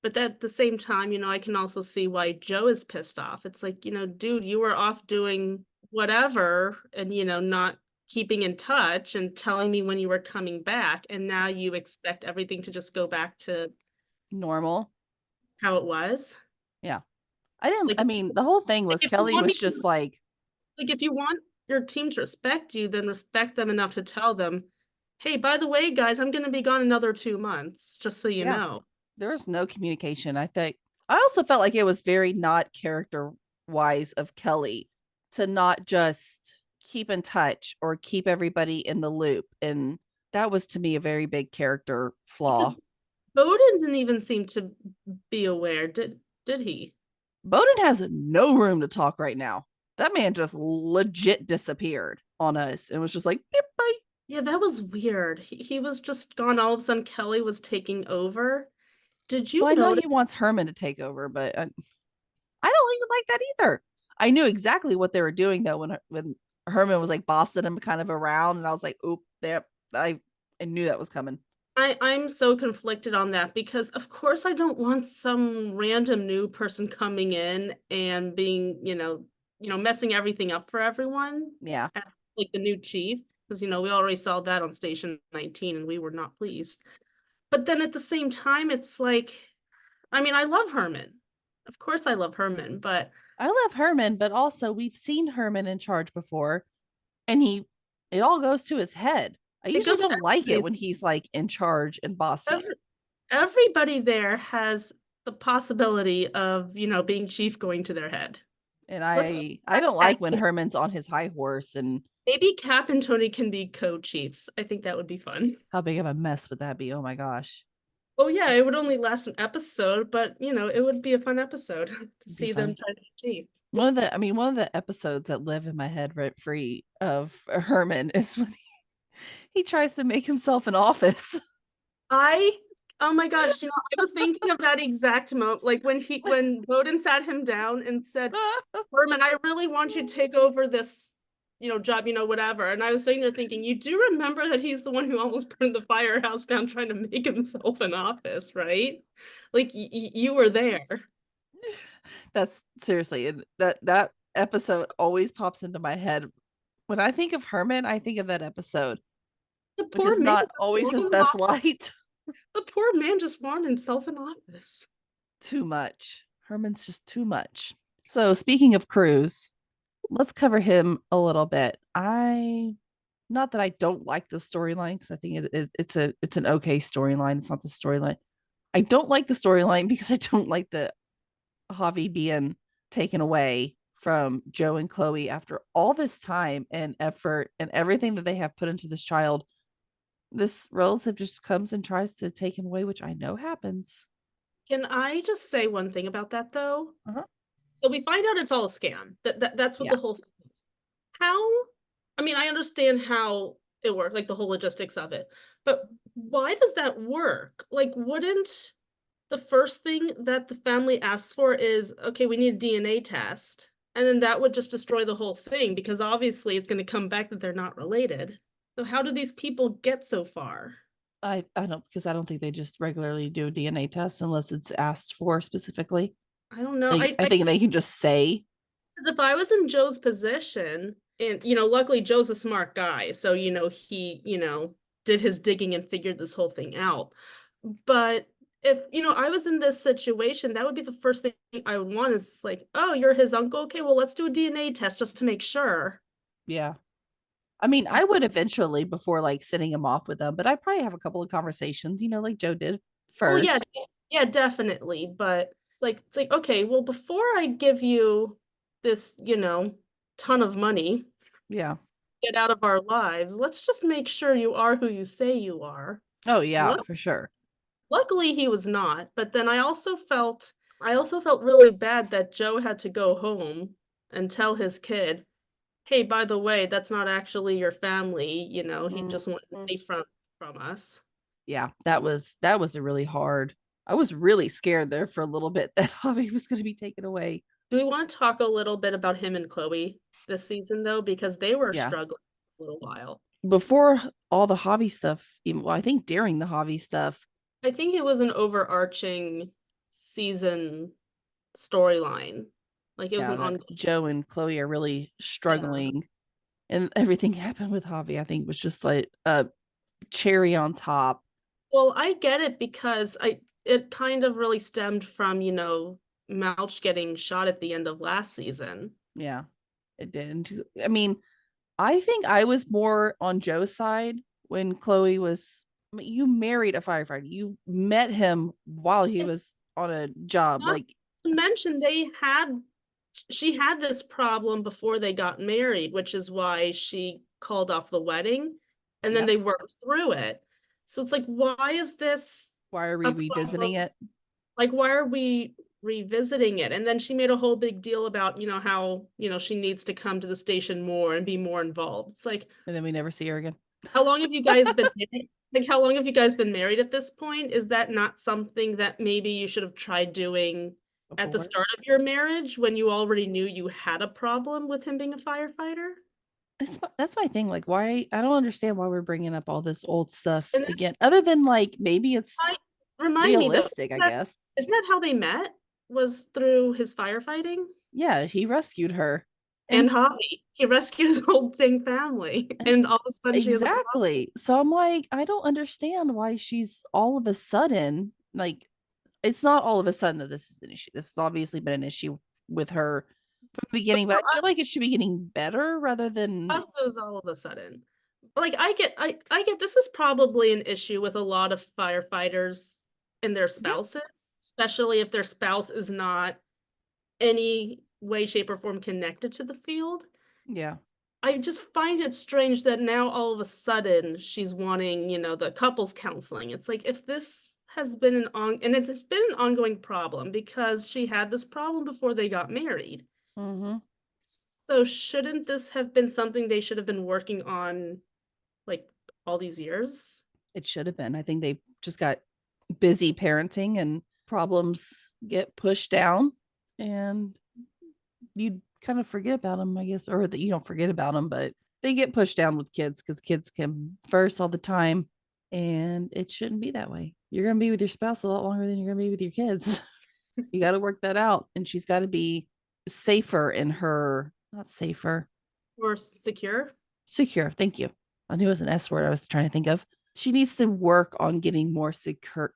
But at the same time, I can also see why Joe is pissed off. It's like, dude, you were off doing whatever and, not keeping in touch and telling me when you were coming back. And now you expect everything to just go back to normal, how it was. Yeah. The whole thing was Kelly was just like, if you want your team to respect you, then respect them enough to tell them, hey, by the way, guys, I'm going to be gone another 2 months, just so you know. There was no communication. I also felt like it was very not character wise of Kelly to not just keep in touch or keep everybody in the loop. And that was to me a very big character flaw. Bowden didn't even seem to be aware, did he? Bowden has no room to talk right now. That man just legit disappeared on us and was just like, beep, bye. Yeah, that was weird. He was just gone. All of a sudden, Kelly was taking over. Did you I know he wants Herman to take over, but I don't even like that either. I knew exactly what they were doing though when Herman was like bossing him kind of around, and I was like, "Oop, there!" I knew that was coming. I'm so conflicted on that because, of course, I don't want some random new person coming in and being, messing everything up for everyone. Yeah, as like the new chief, because we already saw that on Station 19, and we were not pleased. But then at the same time, it's like, I love Herman. Of course I love Herman, but... I love Herman, but also we've seen Herman in charge before, and it all goes to his head. I usually don't like it when he's like in charge and bossy. Everybody there has the possibility of, being chief going to their head. And I don't like when Herman's on his high horse and... Maybe Cap and Tony can be co-chiefs. I think that would be fun. How big of a mess would that be? Oh my gosh. Oh yeah, it would only last an episode, but it would be a fun episode to see them try to be chief. One of the episodes that live in my head rent free of Herman is when he tries to make himself an office. Oh my gosh, I was thinking of that exact moment, like when Bowden sat him down and said, Herman, I really want you to take over this job, whatever. And I was sitting there thinking, you do remember that he's the one who almost burned the firehouse down trying to make himself an office, right? Like you were there. That's seriously, that episode always pops into my head. When I think of Herman, I think of that episode, which is not always his best light. The poor man just wanted himself an office. Too much. Herman's just too much. So speaking of crews, let's cover him a little bit. Not that I don't like the storyline, because I think it's an okay storyline. It's not the storyline. I don't like the storyline because I don't like the Javi being taken away from Joe and Chloe after all this time and effort and everything that they have put into this child. This relative just comes and tries to take him away, which I know happens. Can I just say one thing about that though? Uh-huh. So we find out it's all a scam. That's what Yeah. the whole thing is. How? I mean, I understand how it works, like the whole logistics of it, but why does that work? Like, wouldn't the first thing that the family asks for is, okay, we need a DNA test, and then that would just destroy the whole thing because obviously it's going to come back that they're not related. So how do these people get so far? I don't, because I don't think they just regularly do DNA tests unless it's asked for specifically. I don't know. I think they can just say, Because if I was in Joe's position, and luckily Joe's a smart guy, so he did his digging and figured this whole thing out. But if I was in this situation, that would be the first thing I would want is like, oh, you're his uncle. Okay, well, let's do a DNA test just to make sure. yeah. I mean, I would eventually before like sending him off with them, but I probably have a couple of conversations, like Joe did Oh yeah, first. yeah, definitely. But like, it's like, okay, well, before I give you this, ton of money, Yeah. get out of our lives, let's just make sure you are who you say you are. Oh yeah, Lu- for sure. Luckily he was not, but then I also felt really bad that Joe had to go home and tell his kid, "Hey, by the way, that's not actually your family, he just wanted Mhm. money from us." Yeah, that was a really hard. I was really scared there for a little bit that Javi was going to be taken away. Do we want to talk a little bit about him and Chloe this season though because they were Yeah. struggling a little while. Before all the Javi stuff, even well, I think during the Javi stuff, I think it was an overarching season storyline. Like it was yeah, an that ongoing. Joe and Chloe are really Yeah. struggling, and everything happened with Javi. I think was just like a cherry on top. Well, I get it because it kind of really stemmed from, Mouch getting shot at the end of last season. Yeah, it did. I mean, I think I was more on Joe's side when Chloe was. I mean, you married a firefighter. You met him while he And was on a job. not Like, to mention she had this problem before they got married, which is why she called off the wedding and then yep. they worked through it. So it's like, why is this Why are we a revisiting problem? it? Like, why are we revisiting it? And then she made a whole big deal about, how, she needs to come to the station more and be more involved. It's like, And then we never see her again. how long have you guys been married? Like, how long have you guys been married at this point? Is that not something that maybe you should have tried doing at the Before. start of your marriage when you already knew you had a problem with him being a firefighter? That's my thing. Like, why? I don't understand why we're bringing up all this old stuff And again. Other than like maybe it's I, remind me though, realistic, I guess. isn't that how they met? Was through his firefighting? Yeah, he rescued her, and And Javi. He rescued his whole dang family. and And all of a sudden she has a problem. exactly. So I'm like, I don't understand why she's all of a sudden like. It's not all of a sudden that this is an issue. This has obviously been an issue with her from the But beginning, but for I feel like it should be getting better rather than us, it was all of a sudden. Like I get this is probably an issue with a lot of firefighters and their yeah, spouses, especially if their spouse is not any way, shape, or form connected to the field. yeah. I just find it strange that now all of a sudden she's wanting, the couples counseling. It's like if this has been and it has been an ongoing problem because she had this problem before they got married. Mm-hmm. So shouldn't this have been something they should have been working on like all these years? It should have been. I think they just got busy parenting and problems get pushed down and you kind of forget about them, I guess, or that you don't forget about them, but they get pushed down with kids because kids come first all the time. And it shouldn't be that way. You're going to be with your spouse a lot longer than you're going to be with your kids. You got to work that out. And she's got to be safer in her, not safer, Or secure? secure. Thank you. I knew it was an S word I was trying to think of. She needs to work on getting more secure.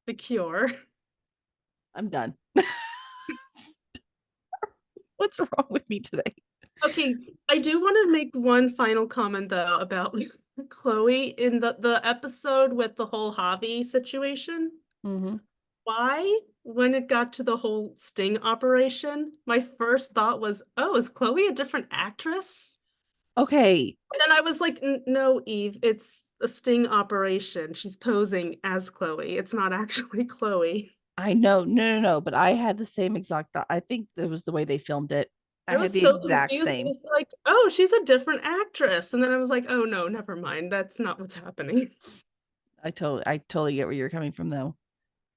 Secure. I'm done. What's wrong with me today? Okay, I do want to make one final comment though about Chloe in the episode with the whole Javi situation. Mm-hmm. Why, when it got to the whole sting operation, my first thought was, oh, is Chloe a different actress? Okay, And then I was like, no, Eve, it's a sting operation. She's posing as Chloe. It's not actually Chloe. I know. No. But I had the same exact thought. I think it was the way they filmed it. I I had was the so exact confused. same. It's like, oh, she's a different actress. And then I was like, oh no, never mind. That's not what's happening. I totally get where you're coming from though.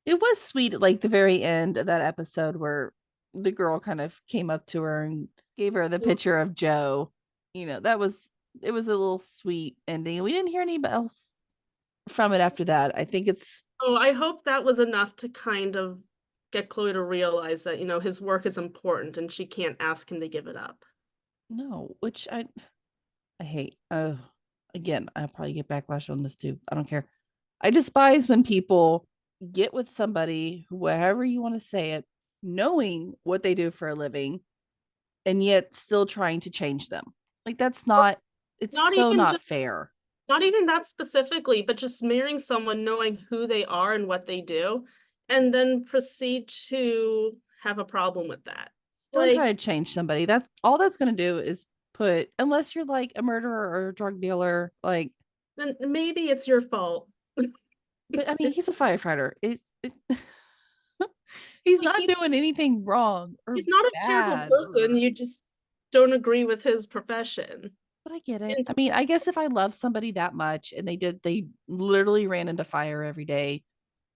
It was sweet at like the very end of that episode where the girl kind of came up to her and gave her the picture of Joe. That was it was a little sweet ending. We didn't hear anybody else from it after that. I think it's Oh, I hope that was enough to kind of get Chloe to realize that, his work is important and she can't ask him to give it up. no, which I hate. Again, I'll probably get backlash on this too. I don't care. I despise when people get with somebody, however you want to say it, knowing what they do for a living, and yet still trying to change them. Like that's not. It's Not so even not just fair. Not even that specifically, but just marrying someone knowing who they are and what they do, and then proceed to have a problem with that. Don't try to Like, change somebody. That's all that's going to do is put. Unless you're like a murderer or a drug dealer, like. then maybe it's your fault. But I mean, he's a firefighter. He's Like, not doing anything wrong or he's not a terrible bad person. You just don't agree with his profession. but I get it. And I mean, I guess if I love somebody that much and they literally ran into fire every day,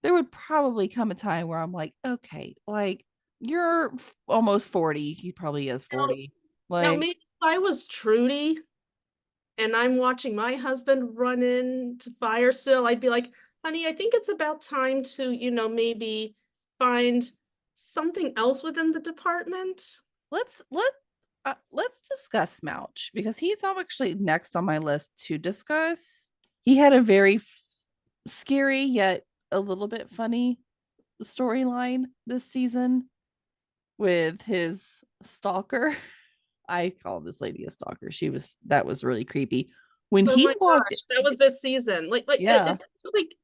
there would probably come a time where I'm like, okay, like you're almost 40. He probably is now, 40. now Like, maybe if I was Trudy and I'm watching my husband run into fire still, I'd be like, honey, I think it's about time to, maybe find something else within the department. let's discuss Mouch because he's actually next on my list to discuss. He had a very scary yet a little bit funny storyline this season with his stalker. I call this lady a stalker. That was really creepy. When Oh he my walked, gosh, that was this season. yeah, It feels like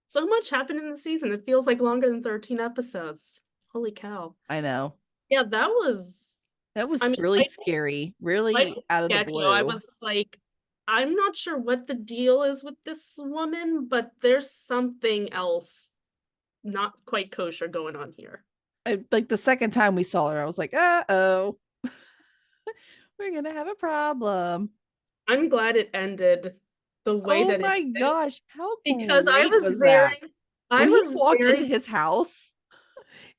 so much happened in the season. It feels like longer than 13 episodes. Holy cow. I know. Yeah, that was, That I was mean, really scary, right really from out of the the get-go, I blue. was like, I'm not sure what the deal is with this woman, but there's something else not quite kosher going on here. Like the second time we saw her, I was like, oh, we're gonna have a problem. I'm glad it ended the way Oh that it my did gosh, how because I great was was that? I When he was walked into very his house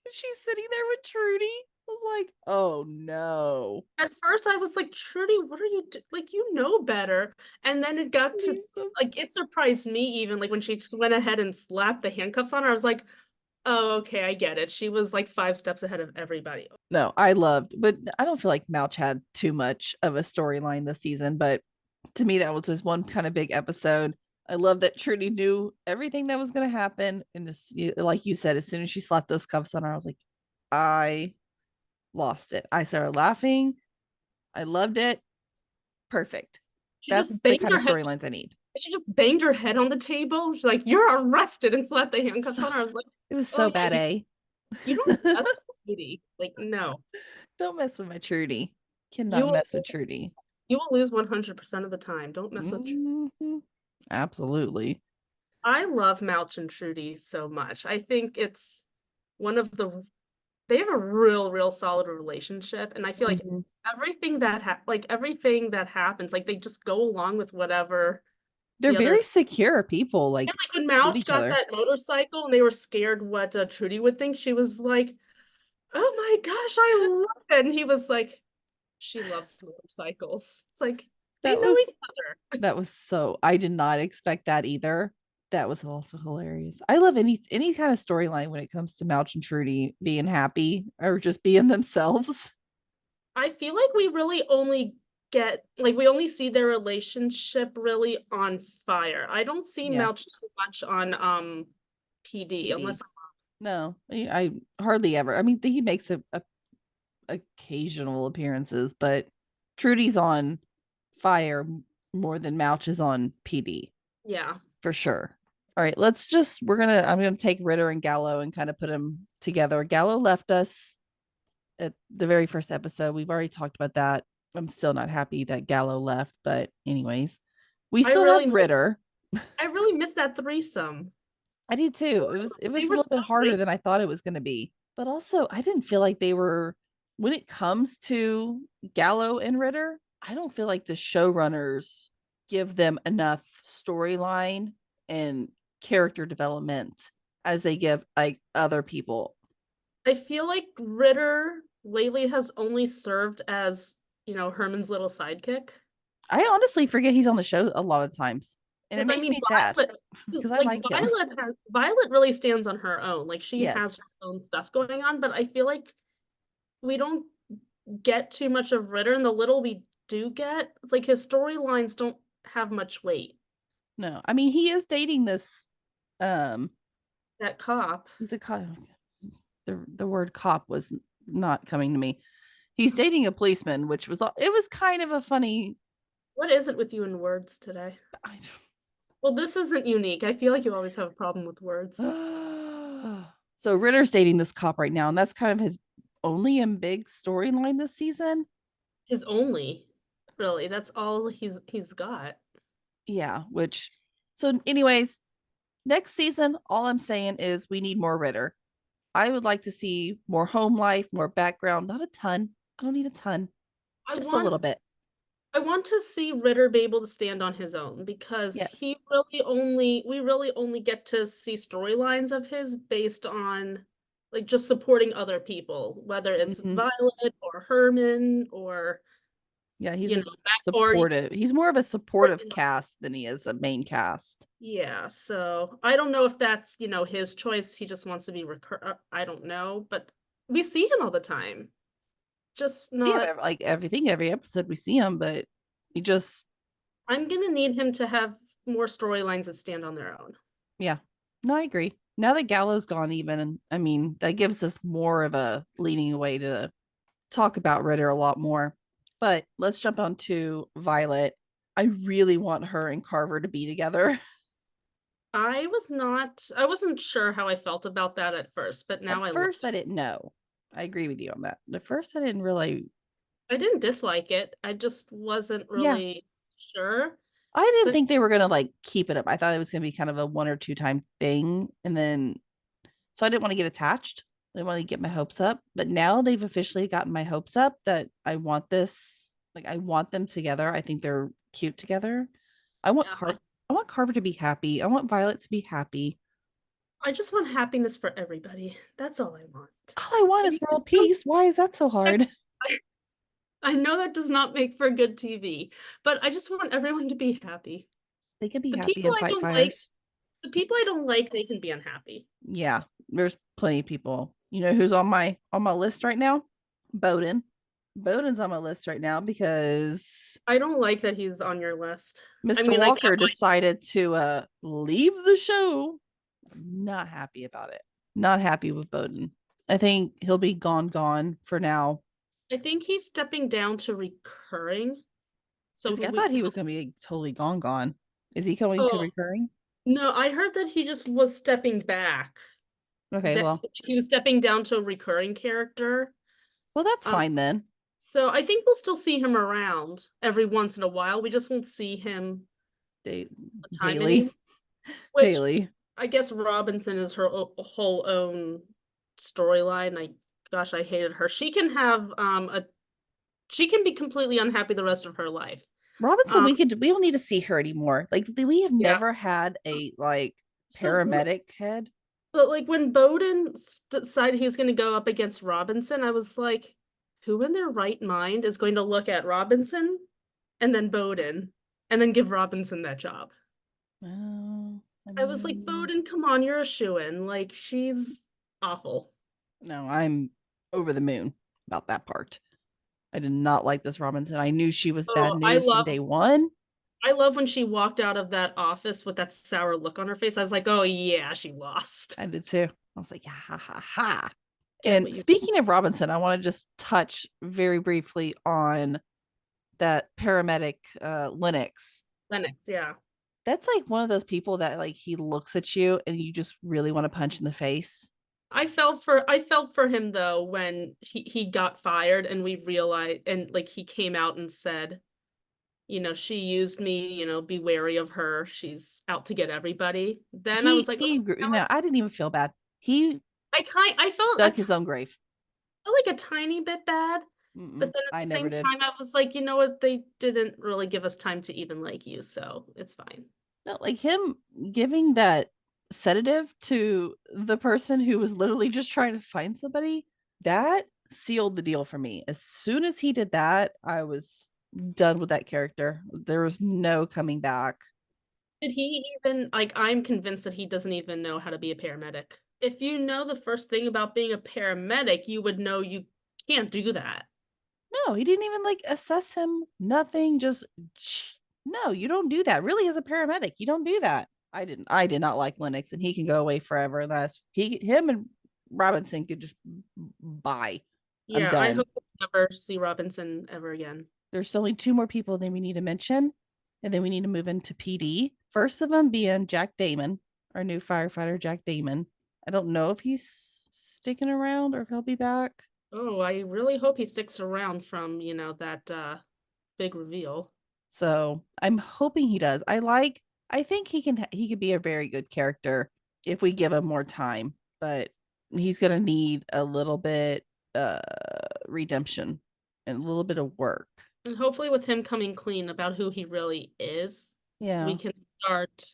and she's sitting there with Trudy, I was like, oh no. at first I was like, Trudy, what are you like, you know better. And then it got to He's so like, it surprised me even like when she just went ahead and slapped the handcuffs on her. I was like, oh, okay, I get it. She was like 5 steps ahead of everybody. No, I loved, but I don't feel like Mouch had too much of a storyline this season. But to me, that was just one kind of big episode. I love that Trudy knew everything that was going to happen. And just, like you said, as soon as she slapped those cuffs on her, I was like, I lost it. I started laughing. I loved it. Perfect. She That's just the banged kind her of head. storylines I need. She just banged her head on the table. She's like, "You're arrested," and slapped the handcuffs So, on her. I was like, it was "Oh so yeah, bad, eh? you don't mess with Trudy. Like, no, Don't mess with my Trudy. you Cannot will mess with Trudy. you will lose 100% of the time. Don't mess with." Mhm. Absolutely. I love Mouch and Trudy so much. I think it's one of they have a real solid relationship, and I feel like Mhm. everything that happens, like they just go along with whatever They're the other. very secure people, like And like when with Mouch each got other. that motorcycle and they were scared what Trudy would think, she was like, "Oh my gosh, I love it!" And he was like, "She loves motorcycles." It's like they That know was each other. that was so I did not expect that either. That was also hilarious. I love any kind of storyline when it comes to Mouch and Trudy being happy or just being themselves. I feel like we only see their relationship really on Fire. I don't see Yeah. Mouch too much on PD PD. unless No, I hardly ever. I mean, he makes a occasional appearances, but Trudy's on fire more than Mouch is on PD Yeah. for sure. All right, I'm gonna take Ritter and Gallo and kind of put them together. Gallo left us at the very first episode. We've already talked about that. I'm still not happy that Gallo left, but anyways, we I still really have Ritter. I really miss that threesome. I do too. It was They a were little so bit harder great. than I thought it was going to be. But also, I didn't feel like they were when it comes to Gallo and Ritter, I don't feel like the showrunners give them enough storyline and character development as they give like other people. I feel like Ritter lately has only served as, Herman's little sidekick. I honestly forget he's on the show a lot of times. And it Because I makes mean, me sad Violet, because I like like him. Violet really stands on her own. Like she has Yes. her own stuff going on, but I feel like we don't get too much of Ritter, and the little we do get, it's like his storylines don't have much weight. No, I mean he is dating this That cop. he's a cop. The word cop was not coming to me. He's dating a policeman, which was it was kind of a funny. What is it with you in words today? I, Well, this isn't unique. I feel like you always have a problem with words. so Ritter's dating this cop right now, and that's kind of his only and big storyline this season. His only, really. That's all he's got. Yeah, which so anyways, next season, all I'm saying is we need more Ritter. I would like to see more home life, more background, not a ton. I don't need a ton, I just a little want bit. I want to see Ritter be able to stand on his own because Yes. we really only get to see storylines of his based on like just supporting other people, whether it's Mhm. Violet or Herman or Yeah, he's a back or supportive. He's more of a supportive cast than he is a main cast. yeah. So I don't know if that's his choice. He just wants to be I don't know, but we see him all the time. Just Yeah, not. like everything, every episode we see him, but he just I'm gonna need him to have more storylines that stand on their own. yeah. No, I agree. Now that Gallo's gone, even I mean, that gives us more of a leading way to talk about Ritter a lot more. But let's jump on to Violet. I really want her and Carver to be together. I wasn't sure how I felt about that at first, but now At I love first, I it. didn't know. I agree with you on that. At first, I didn't really. I didn't dislike it. I just wasn't Yeah, really sure. I didn't But think they were gonna like keep it up. I thought it was gonna be kind of a one or two time thing, and then so I didn't want to get attached. I didn't want to get my hopes up. But now they've officially gotten my hopes up that I want this. Like I want them together. I think they're cute together. I want yeah, I want Carver to be happy. I want Violet to be happy. I just want happiness for everybody. That's all I want. All I want is world peace. Why is that so hard? I know that does not make for good TV, but I just want everyone to be happy. They can be The happy people and I fight don't like, fires. the people I don't like, they can be unhappy. Yeah, there's plenty of people. You know who's on my list right now? Bowden. Bowden's on my list right now because I don't like that he's on your list. I Mr. mean, I get Walker decided to leave the show. I'm not happy about it. Not happy with Bowden. I think he'll be gone for now. I think he's stepping down to recurring. So I thought he was gonna be totally gone. Is he going to oh recurring? no, I heard that he just was stepping back. Okay, well, He was stepping down to a recurring character. that's Um, fine then. so I think we'll still see him around every once in a while. We just won't see him the time Daily, anymore. Which daily. I guess Robinson is her whole own storyline. Gosh, I hated her. She can have she can be completely unhappy the rest of her life. Robinson, we don't need to see her anymore. Like we have never had a like paramedic head. But like when Bowden decided he was going to go up against Robinson, I was like, who in their right mind is going to look at Robinson and then Bowden and then give Robinson that job? Well, I was like, Bowden, come on, you're a shoo-in. Like, she's awful. No, I'm over the moon about that part. I did not like this Robinson. I knew she was bad news from day one. I love when she walked out of that office with that sour look on her face. I was like, oh yeah, she lost. I did too. I was like, ha ha ha. get And what you speaking of Robinson, I want to just touch very briefly on that paramedic Lennox. Lennox, yeah. That's like one of those people that like he looks at you and you just really want to punch in the face. I felt for him though when he got fired and we realized and like he came out and said, she used me, be wary of her. She's out to get everybody. Then I was like, oh, I didn't even feel bad. He I felt dug his own grave. like a tiny bit bad, but then at I the never same did. time I was like, you know what? They didn't really give us time to even like you, so it's fine. No, like him giving that sedative to the person who was literally just trying to find somebody, that sealed the deal for me. As soon as he did that, I was done with that character. There was no coming back. Did he even like I'm convinced that he doesn't even know how to be a paramedic. If you know the first thing about being a paramedic, you would know you can't do that. No, he didn't even like assess him. Nothing. Just no, you don't do that. Really, as a paramedic, you don't do that. I did not like Lennox, and he can go away forever. And him and Robinson could just bye. I'm Yeah, I done. hope we never see Robinson ever again. There's only two more people then we need to mention, and then we need to move into PD. First of them being Jack Damon, our new firefighter, Jack Damon. I don't know if he's sticking around or if he'll be back. Oh, I really hope he sticks around from, that big reveal. So I'm hoping he does. I think he could be a very good character if we give him more time, but he's gonna need a little bit redemption and a little bit of work. And hopefully with him coming clean about who he really is, Yeah. we can start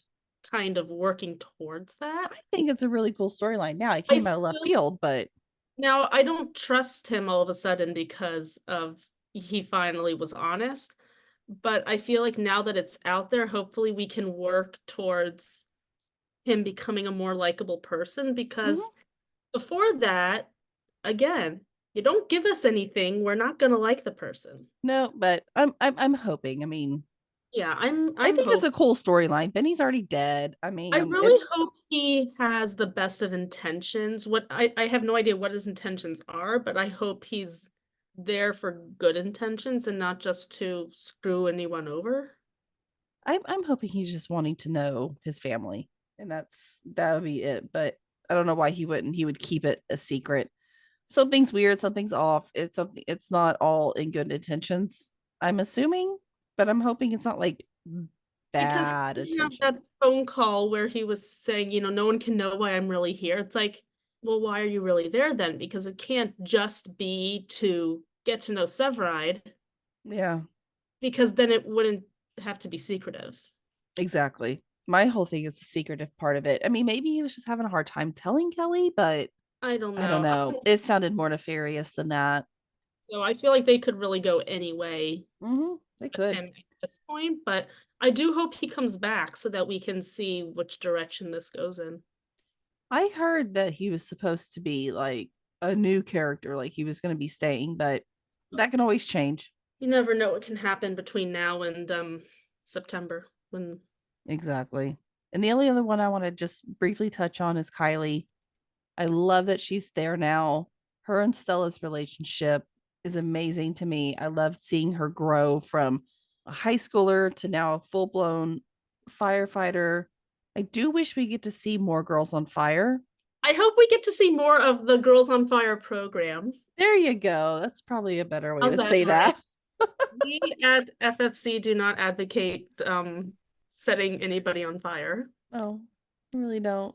kind of working towards that. I think it's a really cool storyline. Now it came out of left field, but now I don't trust him all of a sudden because of he finally was honest. But I feel like now that it's out there, hopefully we can work towards him becoming a more likable person because before that, again, you don't give us anything, we're not gonna like the person. No, but I'm hoping. I mean, yeah, I think it's a cool storyline. Benny's already dead. I mean, I really hope he has the best of intentions. What I have no idea what his intentions are, but I hope he's there for good intentions and not just to screw anyone over. I'm hoping he's just wanting to know his family, and that'll be it. But I don't know why he wouldn't. He would keep it a secret. Something's weird. Something's off. It's something. It's not all in good intentions. I'm assuming, but I'm hoping it's not like bad because attention. That phone call where he was saying, no one can know why I'm really here. It's like, well, why are you really there then? Because it can't just be to get to know Severide. Yeah. Because then it wouldn't have to be secretive. Exactly. My whole thing is the secretive part of it. I mean, maybe he was just having a hard time telling Kelly, but I don't know. I don't know. It sounded more nefarious than that. So I feel like they could really go any way. They could. Him at this point, but I do hope he comes back so that we can see which direction this goes in. I heard that he was supposed to be like a new character, like he was going to be staying, but that can always change. You never know what can happen between now and September when Exactly. And the only other one I want to just briefly touch on is Kylie. I love that she's there now. Her and Stella's relationship is amazing to me. I love seeing her grow from a high schooler to now a full-blown firefighter. I do wish we get to see more Girls on Fire. I hope we get to see more of the Girls on Fire program. There you go. That's probably a better way to say that. We at FFC do not advocate setting anybody on fire. No, I really don't.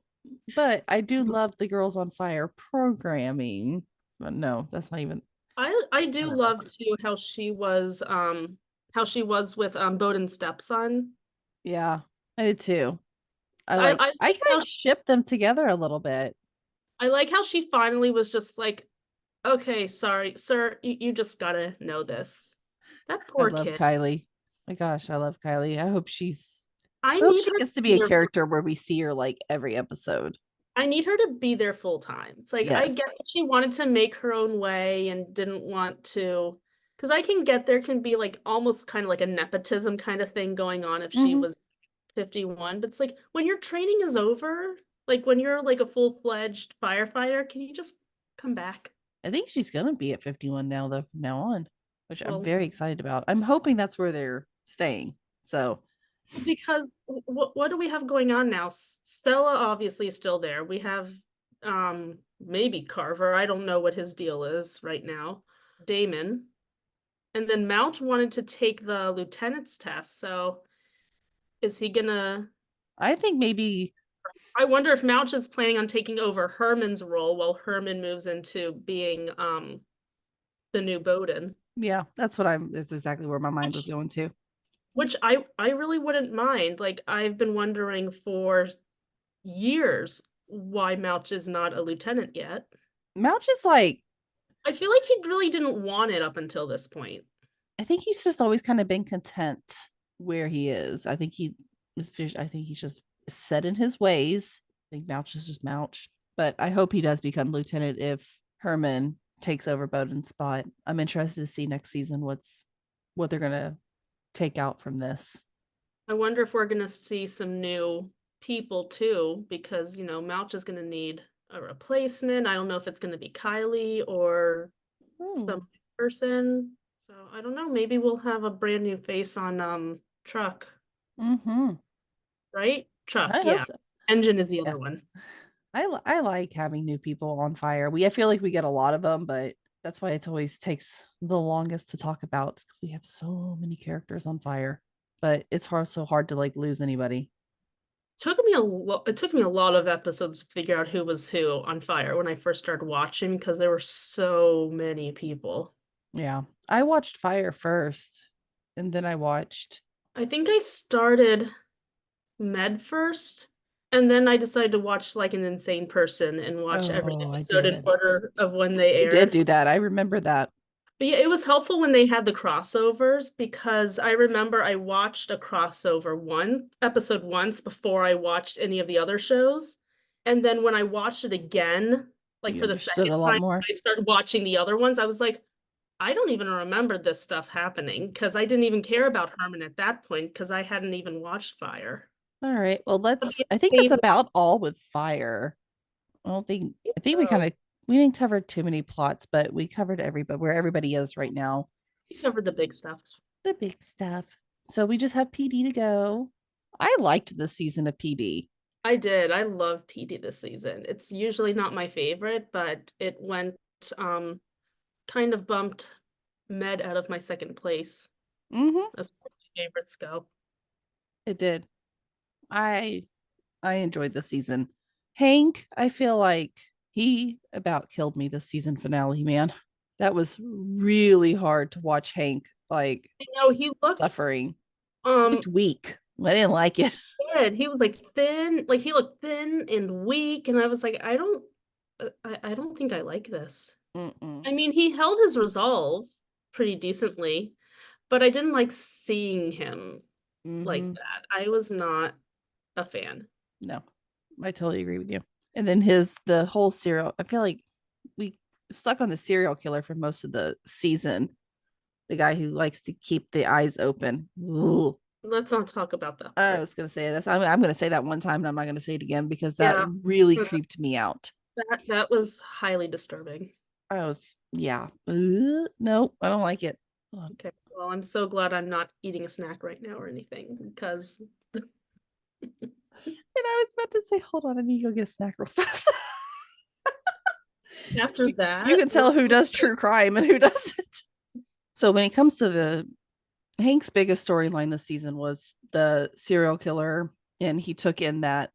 But I do love the Girls on Fire programming. But no, that's not even. I do love too how she was with Bowden's stepson. Yeah, I did too. I kind of shipped them together a little bit. I like how she finally was just like, okay, sorry, sir, you just gotta know this. That poor kid. I love Kylie. My gosh, I love Kylie. I hope she gets to be a character where we see her like every episode. I need her to be there full time. It's like, I get that she wanted to make her own way and didn't want to, because I can get there can be like almost kind of like a nepotism kind of thing going on if she was 51. But it's like when your training is over, like when you're like a full-fledged firefighter, can you just come back. I think she's gonna be at 51 now, though, from now on, which I'm Well, very excited about. I'm hoping that's where they're staying. So because what do we have going on now? Stella obviously is still there. We have maybe Carver. I don't know what his deal is right now. Damon. And then Mouch wanted to take the lieutenant's test. So is he gonna I think maybe, I wonder if Mouch is planning on taking over Herman's role while Herman moves into being the new Bowden. yeah, that's exactly where my mind was going to. Which I really wouldn't mind. Like, I've been wondering for years why Mouch is not a lieutenant yet. Mouch is like, I feel like he really didn't want it up until this point. I think he's just always kind of been content where he is. I think he's just set in his ways. I think Mouch is just Mouch. But I hope he does become lieutenant if Herman takes over Bowden's spot. I'm interested to see next season what they're gonna take out from this. I wonder if we're gonna see some new people too, because Mouch is gonna need a replacement. I don't know if it's gonna be Kylie or some person. So I don't know. Maybe we'll have a brand new face on Truck. Mm-hmm. Right? Truck, I yeah. hope so. Engine is the other Yeah. one. I like having new people on Fire. I feel like we get a lot of them, but that's why it always takes the longest to talk about, because we have so many characters on Fire. But it's so hard to like lose anybody. It took me a lot of episodes to figure out who was who on Fire when I first started watching, because there were so many people. Yeah. I watched Fire first, and then I think I started Med first, and then I decided to watch like an insane person and watch every Oh, I episode in did. order of when they You did aired. do that. I remember that. But yeah, it was helpful when they had the crossovers, because I remember I watched a crossover episode once before I watched any of the other shows. And then when I watched it again, like You for the understood second a lot time, more. I started watching the other ones. I was like, I don't even remember this stuff happening, because I didn't even care about Herman at that point, because I hadn't even watched Fire. All right. Well, I think that's about all with Fire. I think we didn't cover too many plots, but we covered where everybody is right now. We covered the big stuff. The big stuff. So we just have PD to go. I liked this season of PD. I did. I love PD this season. It's usually not my favorite, but it went kind of bumped Med out of my second place. Mm-hmm. As far as my favorites go. It did. I enjoyed the season. Hank, I feel like he about killed me this season finale, man. That was really hard to watch Hank like He looked suffering. He looked weak. I didn't like it. He was like thin, like he looked thin and weak, and I was like, I don't think I like this. Mm-mm. I mean, he held his resolve pretty decently, but I didn't like seeing him like that. I was not a fan. No, I totally agree with you. And then the whole serial, I feel like we stuck on the serial killer for most of the season. The guy who likes to keep the eyes open. Ooh. Let's not talk about that. I was gonna say this. I'm gonna say that one time, and I'm not gonna say it again, because that really creeped me out. That was highly disturbing. No, I don't like it. Okay, well, I'm so glad I'm not eating a snack right now or anything, because and I was about to say, hold on, I need to go get a snack real fast. After that, you can tell who does true crime and who doesn't. So when it comes to Hank's biggest storyline this season was the serial killer, and he took in that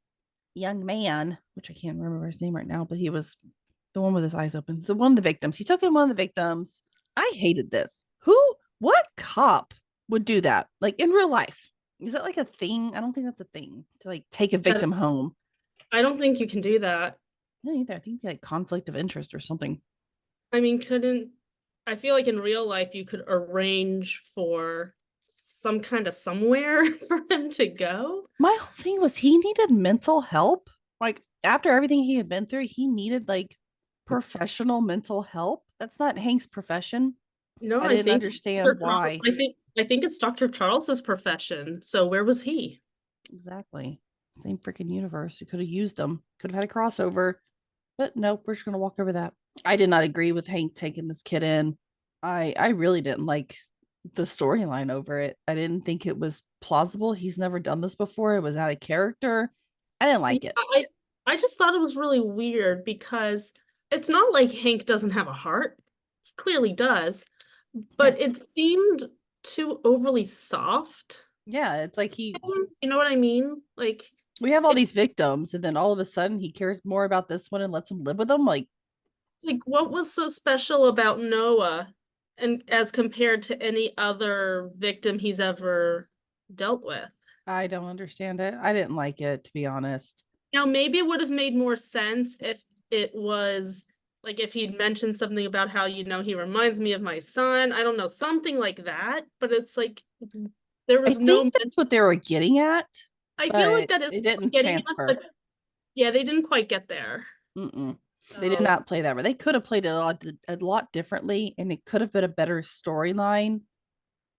young man, which I can't remember his name right now, but he was the one with his eyes open, one of the victims. He took in one of the victims. I hated this. What cop would do that? Like in real life? Is that like a thing? I don't think that's a thing, to like take a victim home. I don't think you can do that. No, either. I think like conflict of interest or something. I mean, I feel like in real life you could arrange for some kind of somewhere for him to go. My whole thing was he needed mental help. Like after everything he had been through, he needed like professional mental help. That's not Hank's profession. No, I didn't understand why. I think it's Dr. Charles's profession. So where was he? Exactly. Same freaking universe. We could have used them. Could have had a crossover. But nope, we're just gonna walk over that. I did not agree with Hank taking this kid in. I really didn't like the storyline over it. I didn't think it was plausible. He's never done this before. It was out of character. I didn't Yeah, like it. I just thought it was really weird because it's not like Hank doesn't have a heart. He clearly does, Yeah. but it seemed too overly soft. Yeah, it's like You know what I mean? Like we have all it's these victims, and then all of a sudden he cares more about this one and lets him live with them. Like, like what was so special about Noah and as compared to any other victim he's ever dealt with? I don't understand it. I didn't like it, to be honest. Now, maybe it would have made more sense if it was like if he'd mentioned something about how, he reminds me of my son. I don't know, something like that. But it's like there I was no, think that's what they were getting at, I feel like but that is it didn't getting at, transfer. but yeah, they didn't quite get there. Mm-mm. They did So, not play that way. They could have played it a lot differently, and it could have been a better storyline.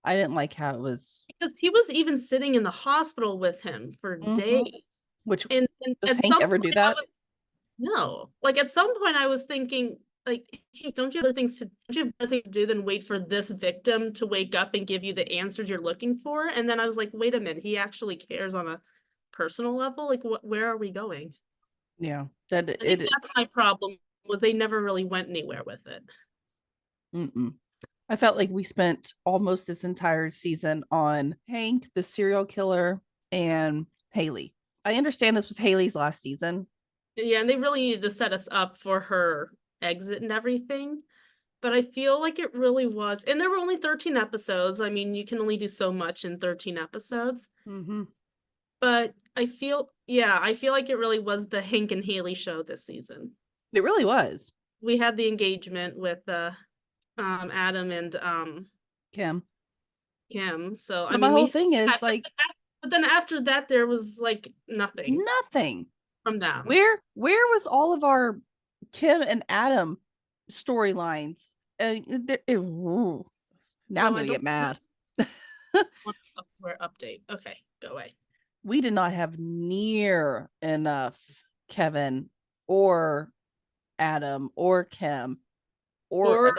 I didn't like how it was. because he was even sitting in the hospital with him for Mhm. days. Which And does at Hank some ever do point I that? was no. Like at some point I was thinking, like, hey, don't you have other things to do than wait for this victim to wake up and give you the answers you're looking for? And then I was like, wait a minute, he actually cares on a personal level? Like where are we going? Yeah, that I think it. that's my problem, was they never really went anywhere with it. Mm-mm. I felt like we spent almost this entire season on Hank, the serial killer, and Haley. I understand this was Haley's last season. Yeah, and they really needed to set us up for her exit and everything. But I feel like it really was. And there were only 13 episodes. I mean, you can only do so much in 13 episodes. Mm-hmm. But I feel like it really was the Hank and Haley show this season. It really was. We had the engagement with Adam and Kim. Kim. So I But my mean whole we thing had, is like but then after that there was like nothing nothing. from them. Where was all of our Kim and Adam storylines? Now I'm Oh, I gonna don't get mad. want a software update. Okay, go away. We did not have near enough Kevin or Adam or Kim or Or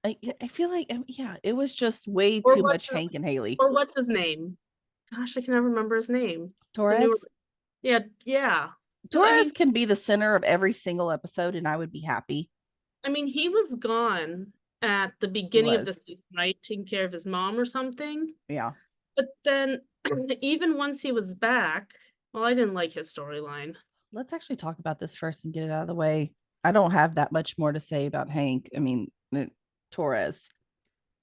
I feel like yeah, it was just way or too what's much Hank and Haley. or what's his name? Gosh, I can never remember his name. The newer, Torres. yeah, yeah. Because Torres can be the center of every single episode, and I would be happy. I mean, he was gone at the He beginning of the was. season, right? Taking care of his mom or something. Yeah. But then even once he was back, well, I didn't like his storyline. Let's actually talk about this first and get it out of the way. I don't have that much more to say about Hank. I mean, Torres.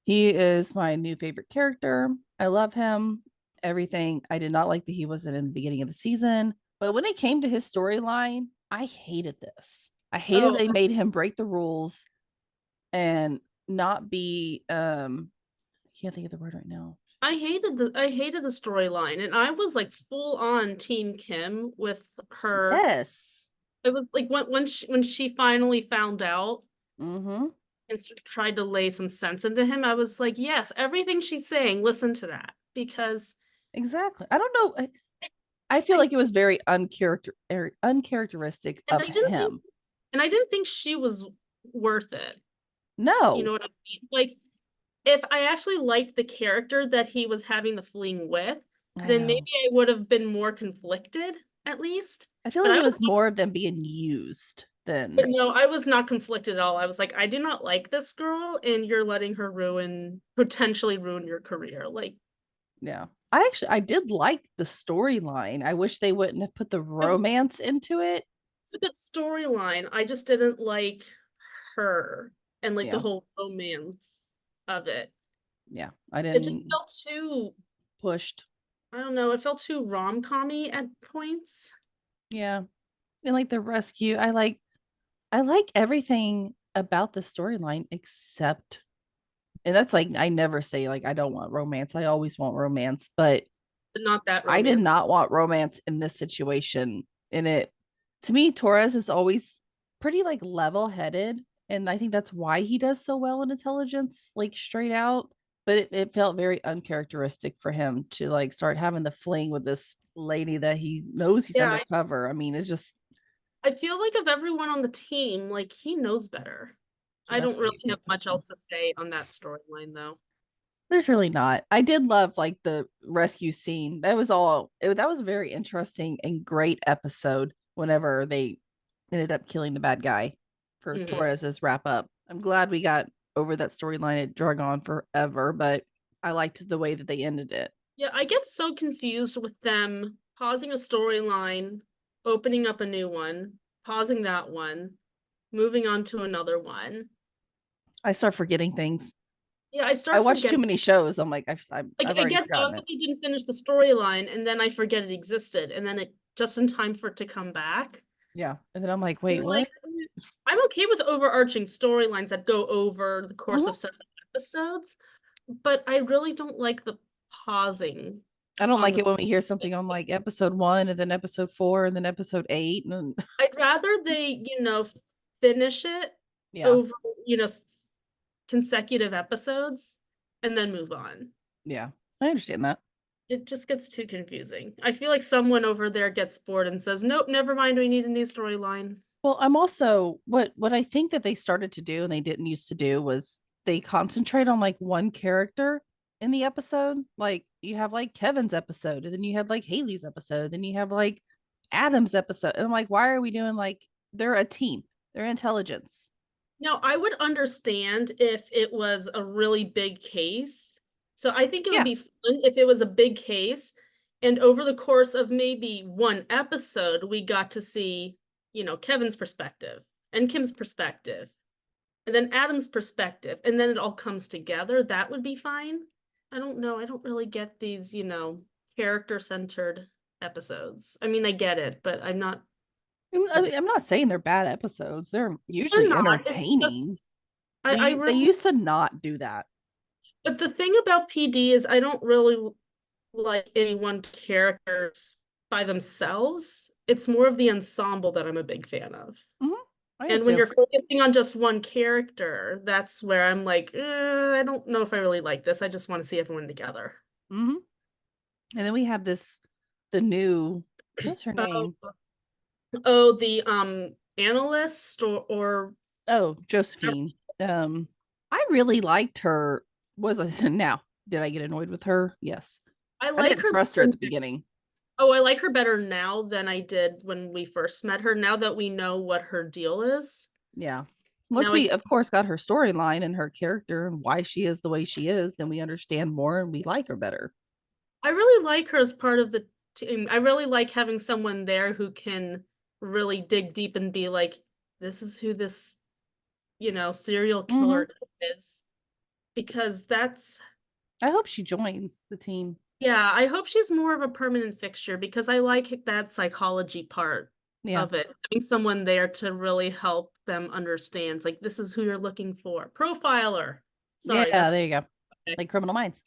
He is my new favorite character. I love him. Everything. I did not like that he wasn't in the beginning of the season. But when it came to his storyline, I hated this. I hated Oh, they made him break the rules and not be I can't think of the word right now. I hated the storyline, and I was like full on Team Kim with her. Yes. It was like when she finally found out Mm-hmm. and tried to lay some sense into him, I was like, yes, everything she's saying, listen to that. Because Exactly. I don't know. I feel I like it was very uncharacteristic and of I didn't think him. and I didn't think she was worth it. You No, know what I mean? Like if I actually liked the character that he was having the fling with, I then maybe know. I would have been more conflicted at least. I feel But like I it was was more of them being used but than no, I was not conflicted at all. I was like, I do not like this girl, and you're letting her potentially ruin your career. Like yeah. I did like the storyline. I wish they wouldn't have put the romance into it. it's a good storyline. I just didn't like her and like the Yeah. whole romance of it. Yeah. I It just didn't felt too, pushed. I don't know, it felt too rom-com-y at points. Yeah. And like the rescue, I like everything about the storyline except and that's like I never say like I don't want romance. I always want romance, but But not that I did romance. not want romance in this situation. In it, to me, Torres is always pretty like level-headed, and I think that's why he does so well in intelligence, like straight out. But it felt very uncharacteristic for him to like start having the fling with this lady that he knows he's Yeah, undercover. I mean, it's just I feel like of everyone on the team, like he knows better. So I that's don't gonna really be a have good much question. else to say on that storyline though. There's really not. I did love like the rescue scene. That was that was a very interesting and great episode whenever they ended up killing the bad guy for Mhm. Torres's wrap up. I'm glad we got over that storyline. It drug on forever, but I liked the way that they ended it. Yeah, I get so confused with them pausing a storyline, opening up a new one, pausing that one, moving on to another one. I start forgetting things. Yeah, I I start watch too forgetting. many shows. I'm like, Like I've I already get forgotten that it. they didn't finish the storyline, and then I forget it existed, and then it just in time for it to come back. Yeah. And then I'm like, And wait, like, what? I'm okay with overarching storylines that go over the course Mhm. of several episodes, but I really don't like the pausing I don't on like the. it when we hear something on like episode 1 and then episode 4 and then episode 8 and then I'd rather they, finish it yeah. over, you know, consecutive episodes and then move on. Yeah. I understand that. It just gets too confusing. I feel like someone over there gets bored and says, "Nope, never mind, we need a new storyline." Well, I'm also what I think that they started to do and they didn't used to do was they concentrate on like one character in the episode. Like you have like Kevin's episode, and then you have like Haley's episode, then you have like Adam's episode. And I'm like, why are we doing like they're a team? They're intelligence. Now, I would understand if it was a really big case. So I think it would Yeah. be fun if it was a big case. And over the course of maybe one episode, we got to see, Kevin's perspective and Kim's perspective, and then Adam's perspective, and then it all comes together. That would be fine. I don't know. I don't really get these, character-centered episodes. I mean, I get it, but I'm not. I'm not saying they're bad episodes. They're They're usually not. It's entertaining. just I They really. used to not do that. But the thing about PD is I don't really like any one characters by themselves. It's more of the ensemble that I'm a big fan of. Mhm. I am And when too. you're focusing on just one character, that's where I'm like, I don't know if I really like this. I just want to see everyone together. Hmm. And then we have the new, what's her Oh, name? oh, the analyst or Oh, Josephine. I really liked her. Was I now? Did I get annoyed with her? Yes. I I like didn't her trust her at better the beginning. Oh, I like her better now than I did when we first met her. Now that we know what her deal is. Yeah. Once Now I we, of course, got her storyline and her character and why she is the way she is, then we understand more and we like her better. I really like her as part of the team. I really like having someone there who can really dig deep and be like, this is who this, serial Hmm. killer is. Because that's, I hope she joins the team. yeah, I hope she's more of a permanent fixture because I like that psychology part Yeah. of it. Having someone there to really help them understand, it's like, this is who you're looking for. Profiler. Sorry, Yeah, that's there you go. okay. Like Criminal Minds.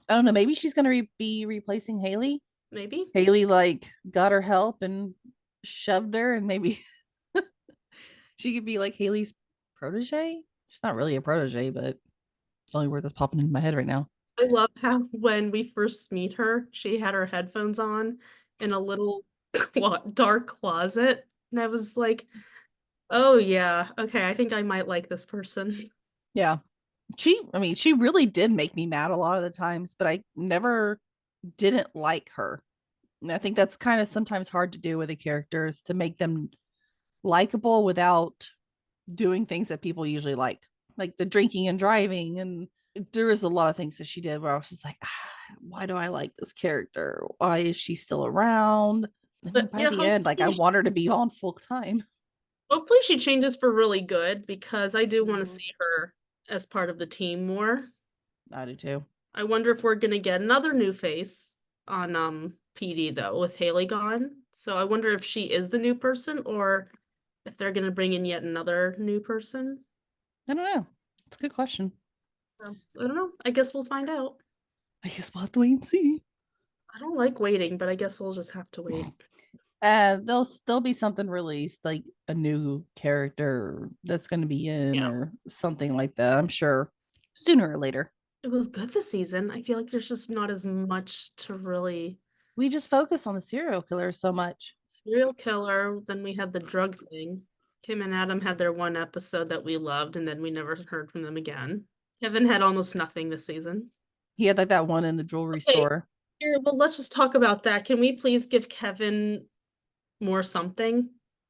I don't know. Maybe she's going to be replacing Haley. Maybe. Haley like got her help and shoved her, and maybe she could be like Haley's protege. She's not really a protege, but it's the only word that's popping in my head right now. I love how when we first meet her, she had her headphones on in a little dark closet. And I was like, oh, yeah, okay, I think I might like this person. Yeah. I mean, she really did make me mad a lot of the times, but I never didn't like her. And I think that's kind of sometimes hard to do with the characters to make them likable without doing things that people usually like the drinking and driving. And there was a lot of things that she did where I was just like, why do I like this character? Why is she still around? And then But by yeah, the end, like I want her to be on full time. hopefully she changes for really good because I do want to Mhm. see her as part of the team more. I do too. I wonder if we're gonna get another new face on PD though, with Haley gone. So I wonder if she is the new person or if they're gonna bring in yet another new person. I don't know. It's a good question. So, I don't know. I guess we'll find out. I guess we'll have to wait and see. I don't like waiting, but I guess we'll just have to wait. There'll be something released, like a new character that's going to be in Yeah. or something like that. I'm sure sooner or later. It was good this season. I feel like there's just not as much to really. We just focus on the serial killer so much. Serial killer. Then we had the drug thing. Kim and Adam had their one episode that we loved, and then we never heard from them again. Kevin had almost nothing this season. He had like that one in the jewelry Okay, store. here, well, let's just talk about that. Can we please give Kevin more something?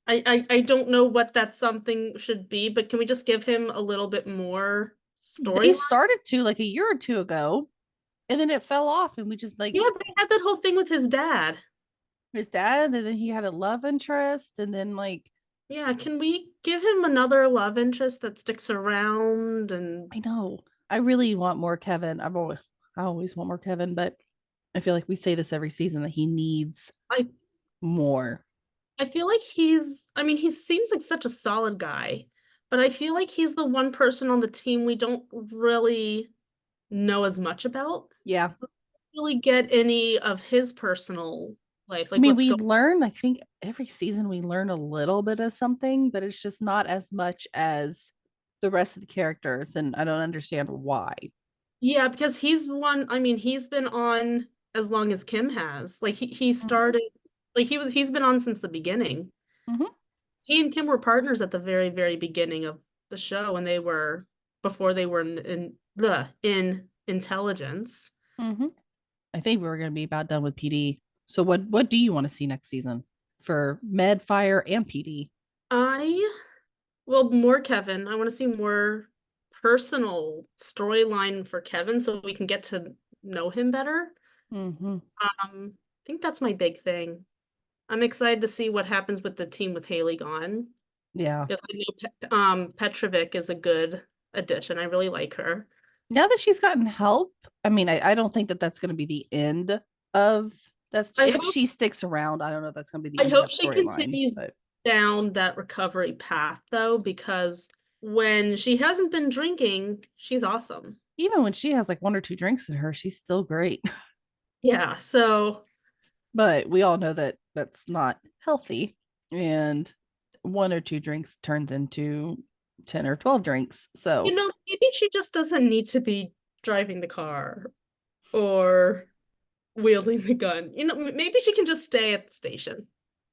I don't know what that something should be, but can we just give him a little bit more They story? started to like a year or two ago, and then it fell off, and we just like Yeah, they had that whole thing with his dad. his dad, and then he had a love interest, and then like Yeah, can we give him another love interest that sticks around? And I know I really want more Kevin. I always want more Kevin, but I feel like we say this every season that he needs I more. I feel like I mean, he seems like such a solid guy, but I feel like he's the one person on the team we don't really know as much about. Yeah. Really get any of his personal life, I like mean, what's we going. learn, I think every season we learn a little bit of something, but it's just not as much as the rest of the characters. And I don't understand why. Yeah, because I mean, he's been on as long as Kim has. Like he Mhm, started, like he's been on since the beginning. mhm, He and Kim were partners at the very, very beginning of the show, and before they were in intelligence. mhm. I think we were going to be about done with PD. So what do you want to see next season for Med, Fire, and PD? I Well, more Kevin. I want to see more personal storyline for Kevin so we can get to know him better. Hmm. I think that's my big thing. I'm excited to see what happens with the team with Haley gone. Yeah. If I know Petrovic is a good addition. I really like her. Now that she's gotten help, I mean, I don't think that that's going to be the end of that's I if hope she sticks around. I don't know if that's going to be the I end of hope that she storyline, continues but down that recovery path though, because when she hasn't been drinking, she's awesome. even when she has like one or two drinks in her, she's still great. Yeah, so But we all know that that's not healthy, and one or two drinks turns into 10 or 12 drinks. So maybe she just doesn't need to be driving the car or wielding the gun. Maybe she can just stay at the station.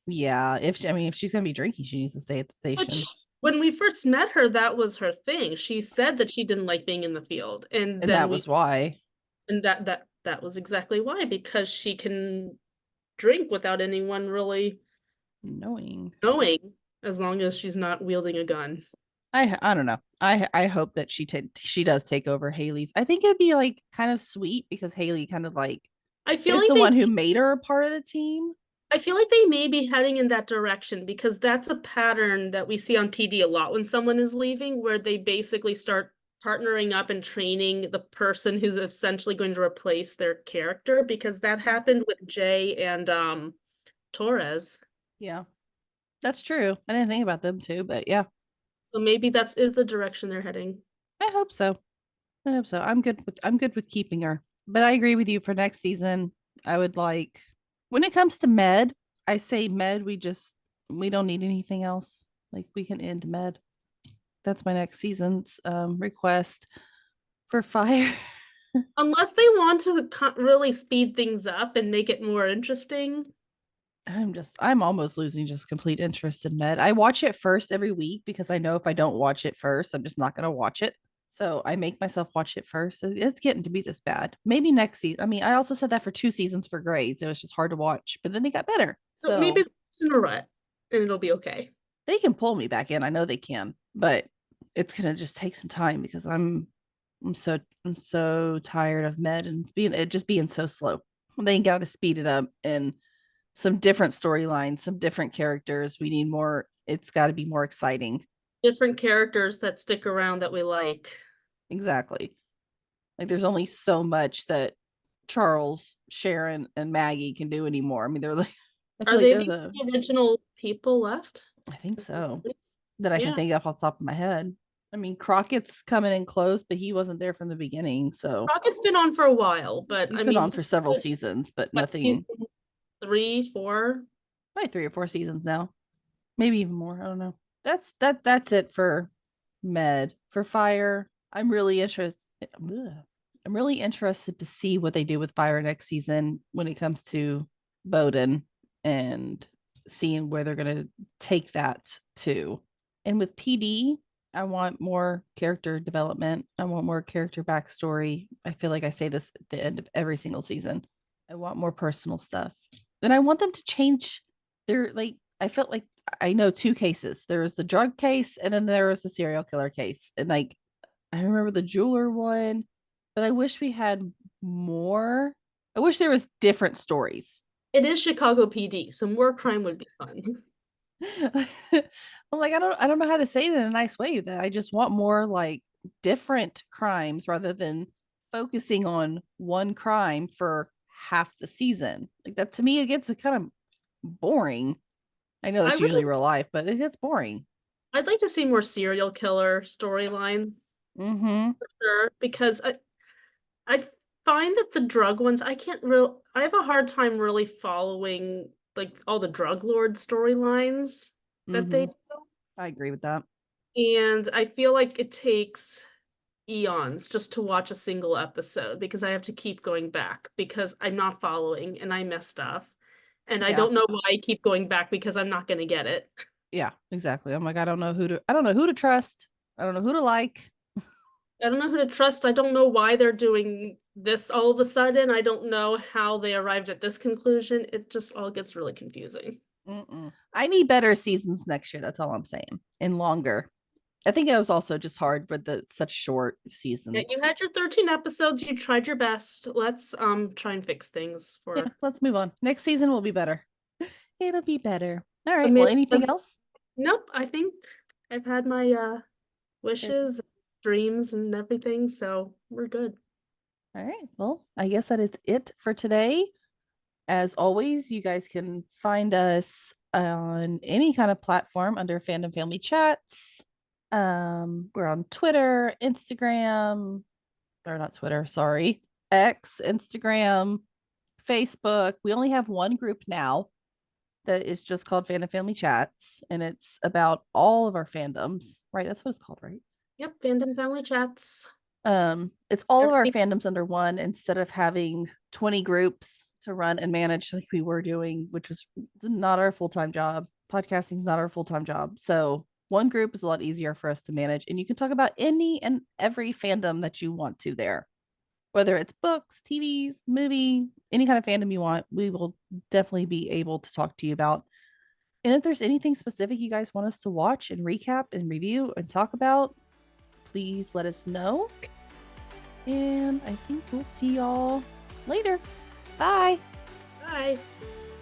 yeah, I mean, if she's gonna be drinking, she needs to stay at the station. Which, when we first met her, that was her thing. She said that she didn't like being in the field, and And then that was why. that was exactly why, because she can drink without anyone really Knowing. knowing, as long as she's not wielding a gun. I don't know. I hope that she does take over Haley's. I think it'd be like kind of sweet because Haley kind of like I feel is like the they one who made her a part of the team. I feel like they may be heading in that direction because that's a pattern that we see on PD a lot when someone is leaving, where they basically start partnering up and training the person who's essentially going to replace their character, because that happened with Jay and Torres. Yeah, that's true. I didn't think about them too, but yeah, So maybe that's is the direction they're heading. I hope so. I hope so. I'm good with keeping her. But I agree with you for next season. I would like when it comes to Med, I say Med, we don't need anything else. Like we can end Med. That's my next season's request for Fire. Unless they want to really speed things up and make it more interesting. I'm almost losing just complete interest in Med. I watch it first every week because I know if I don't watch it first, I'm just not going to watch it. So I make myself watch it first. It's getting to be this bad. Maybe next season. I mean, I also said that for 2 seasons for Grey, so it's just hard to watch. But then they got better. So maybe So it's in a rut and it'll be okay. they can pull me back in. I know they can, but it's gonna just take some time because I'm so tired of Med and being so slow. They got to speed it up and some different storylines, some different characters. We need more. It's got to be more exciting. Different characters that stick around that we like. Exactly. Like there's only so much that Charles, Sharon, and Maggie can do anymore. I mean, they're like, I feel Are like they they're the original people left? I think so, that I can Yeah. think of off the top of my head. I mean, Crockett's coming in close, but he wasn't there from the beginning. So Rocket's been on for a while, but he's I been mean, on for several seasons, but what, season nothing, 3, 4? probably 3 or 4 seasons now. Maybe even more. I don't know. That's it for Med. For Fire, I'm really interested. I'm really interested to see what they do with Fire next season when it comes to Bowden and seeing where they're going to take that to. And with PD, I want more character development. I want more character backstory. I feel like I say this at the end of every single season. I want more personal stuff. And I want them to change their, like, I felt like I know two cases. There was the drug case and then there was the serial killer case. And like, I remember the jeweler one, but I wish we had more. I wish there was different stories. It is Chicago PD, so more crime would be fun. I'm like, I don't know how to say it in a nice way, that I just want more like different crimes rather than focusing on one crime for half the season. Like that, to me, it gets kind of boring. I know that's usually real life, but it gets boring. I'd like to see more serial killer storylines. Mm-hmm. For sure, because I find that the drug ones, I have a hard time really following like all the drug lord storylines that they do. I agree with that. And I feel like it takes eons just to watch a single episode because I have to keep going back because I'm not following and I miss stuff. And I don't know why I keep going back because I'm not going to get it. Yeah, exactly. I'm like, I don't know who to trust. I don't know who to like. I don't know who to trust. I don't know why they're doing this all of a sudden. I don't know how they arrived at this conclusion. It just all gets really confusing. I need better seasons next year. That's all I'm saying. And longer. I think it was also just hard with such short seasons. Yeah, you had your 13 episodes. You tried your best. Let's try and fix things for. Yeah, let's move on. Next season will be better. It'll be better. All right. Well, anything else? Nope. I think I've had my wishes, dreams, and everything. So we're good. All right. Well, I guess that is it for today. As always, you guys can find us on any kind of platform under Fandom Family Chats. We're on Twitter, Instagram, or not Twitter, sorry, X, Instagram, Facebook. We only have one group now that is just called Fandom Family Chats, and it's about all of our fandoms, right? That's what it's called, right? Yep, Fandom Family Chats. It's all of our fandoms under one instead of having 20 groups to run and manage like we were doing, which was not our full-time job. Podcasting is not our full-time job. So one group is a lot easier for us to manage, and you can talk about any and every fandom that you want to there. Whether it's books, TVs, movie, any kind of fandom you want, we will definitely be able to talk to you about. And if there's anything specific you guys want us to watch and recap and review and talk about, please let us know. And I think we'll see y'all later. Bye. Bye.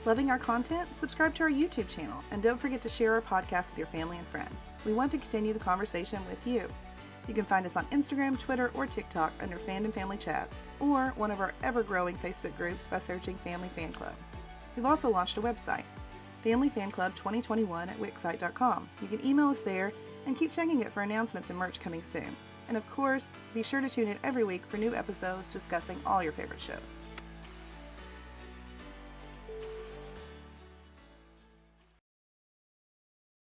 Loving our content? Subscribe to our YouTube channel, and don't forget to share our podcast with your family and friends. We want to continue the conversation with you. You can find us on Instagram, Twitter, or TikTok under Fandom Family Chats, or one of our ever-growing Facebook groups by searching Family Fan Club. We've also launched a website, Family Fan Club 2021 at Wixsite.com. You can email us there and keep checking it for announcements and merch coming soon. And of course, be sure to tune in every week for new episodes discussing all your favorite shows.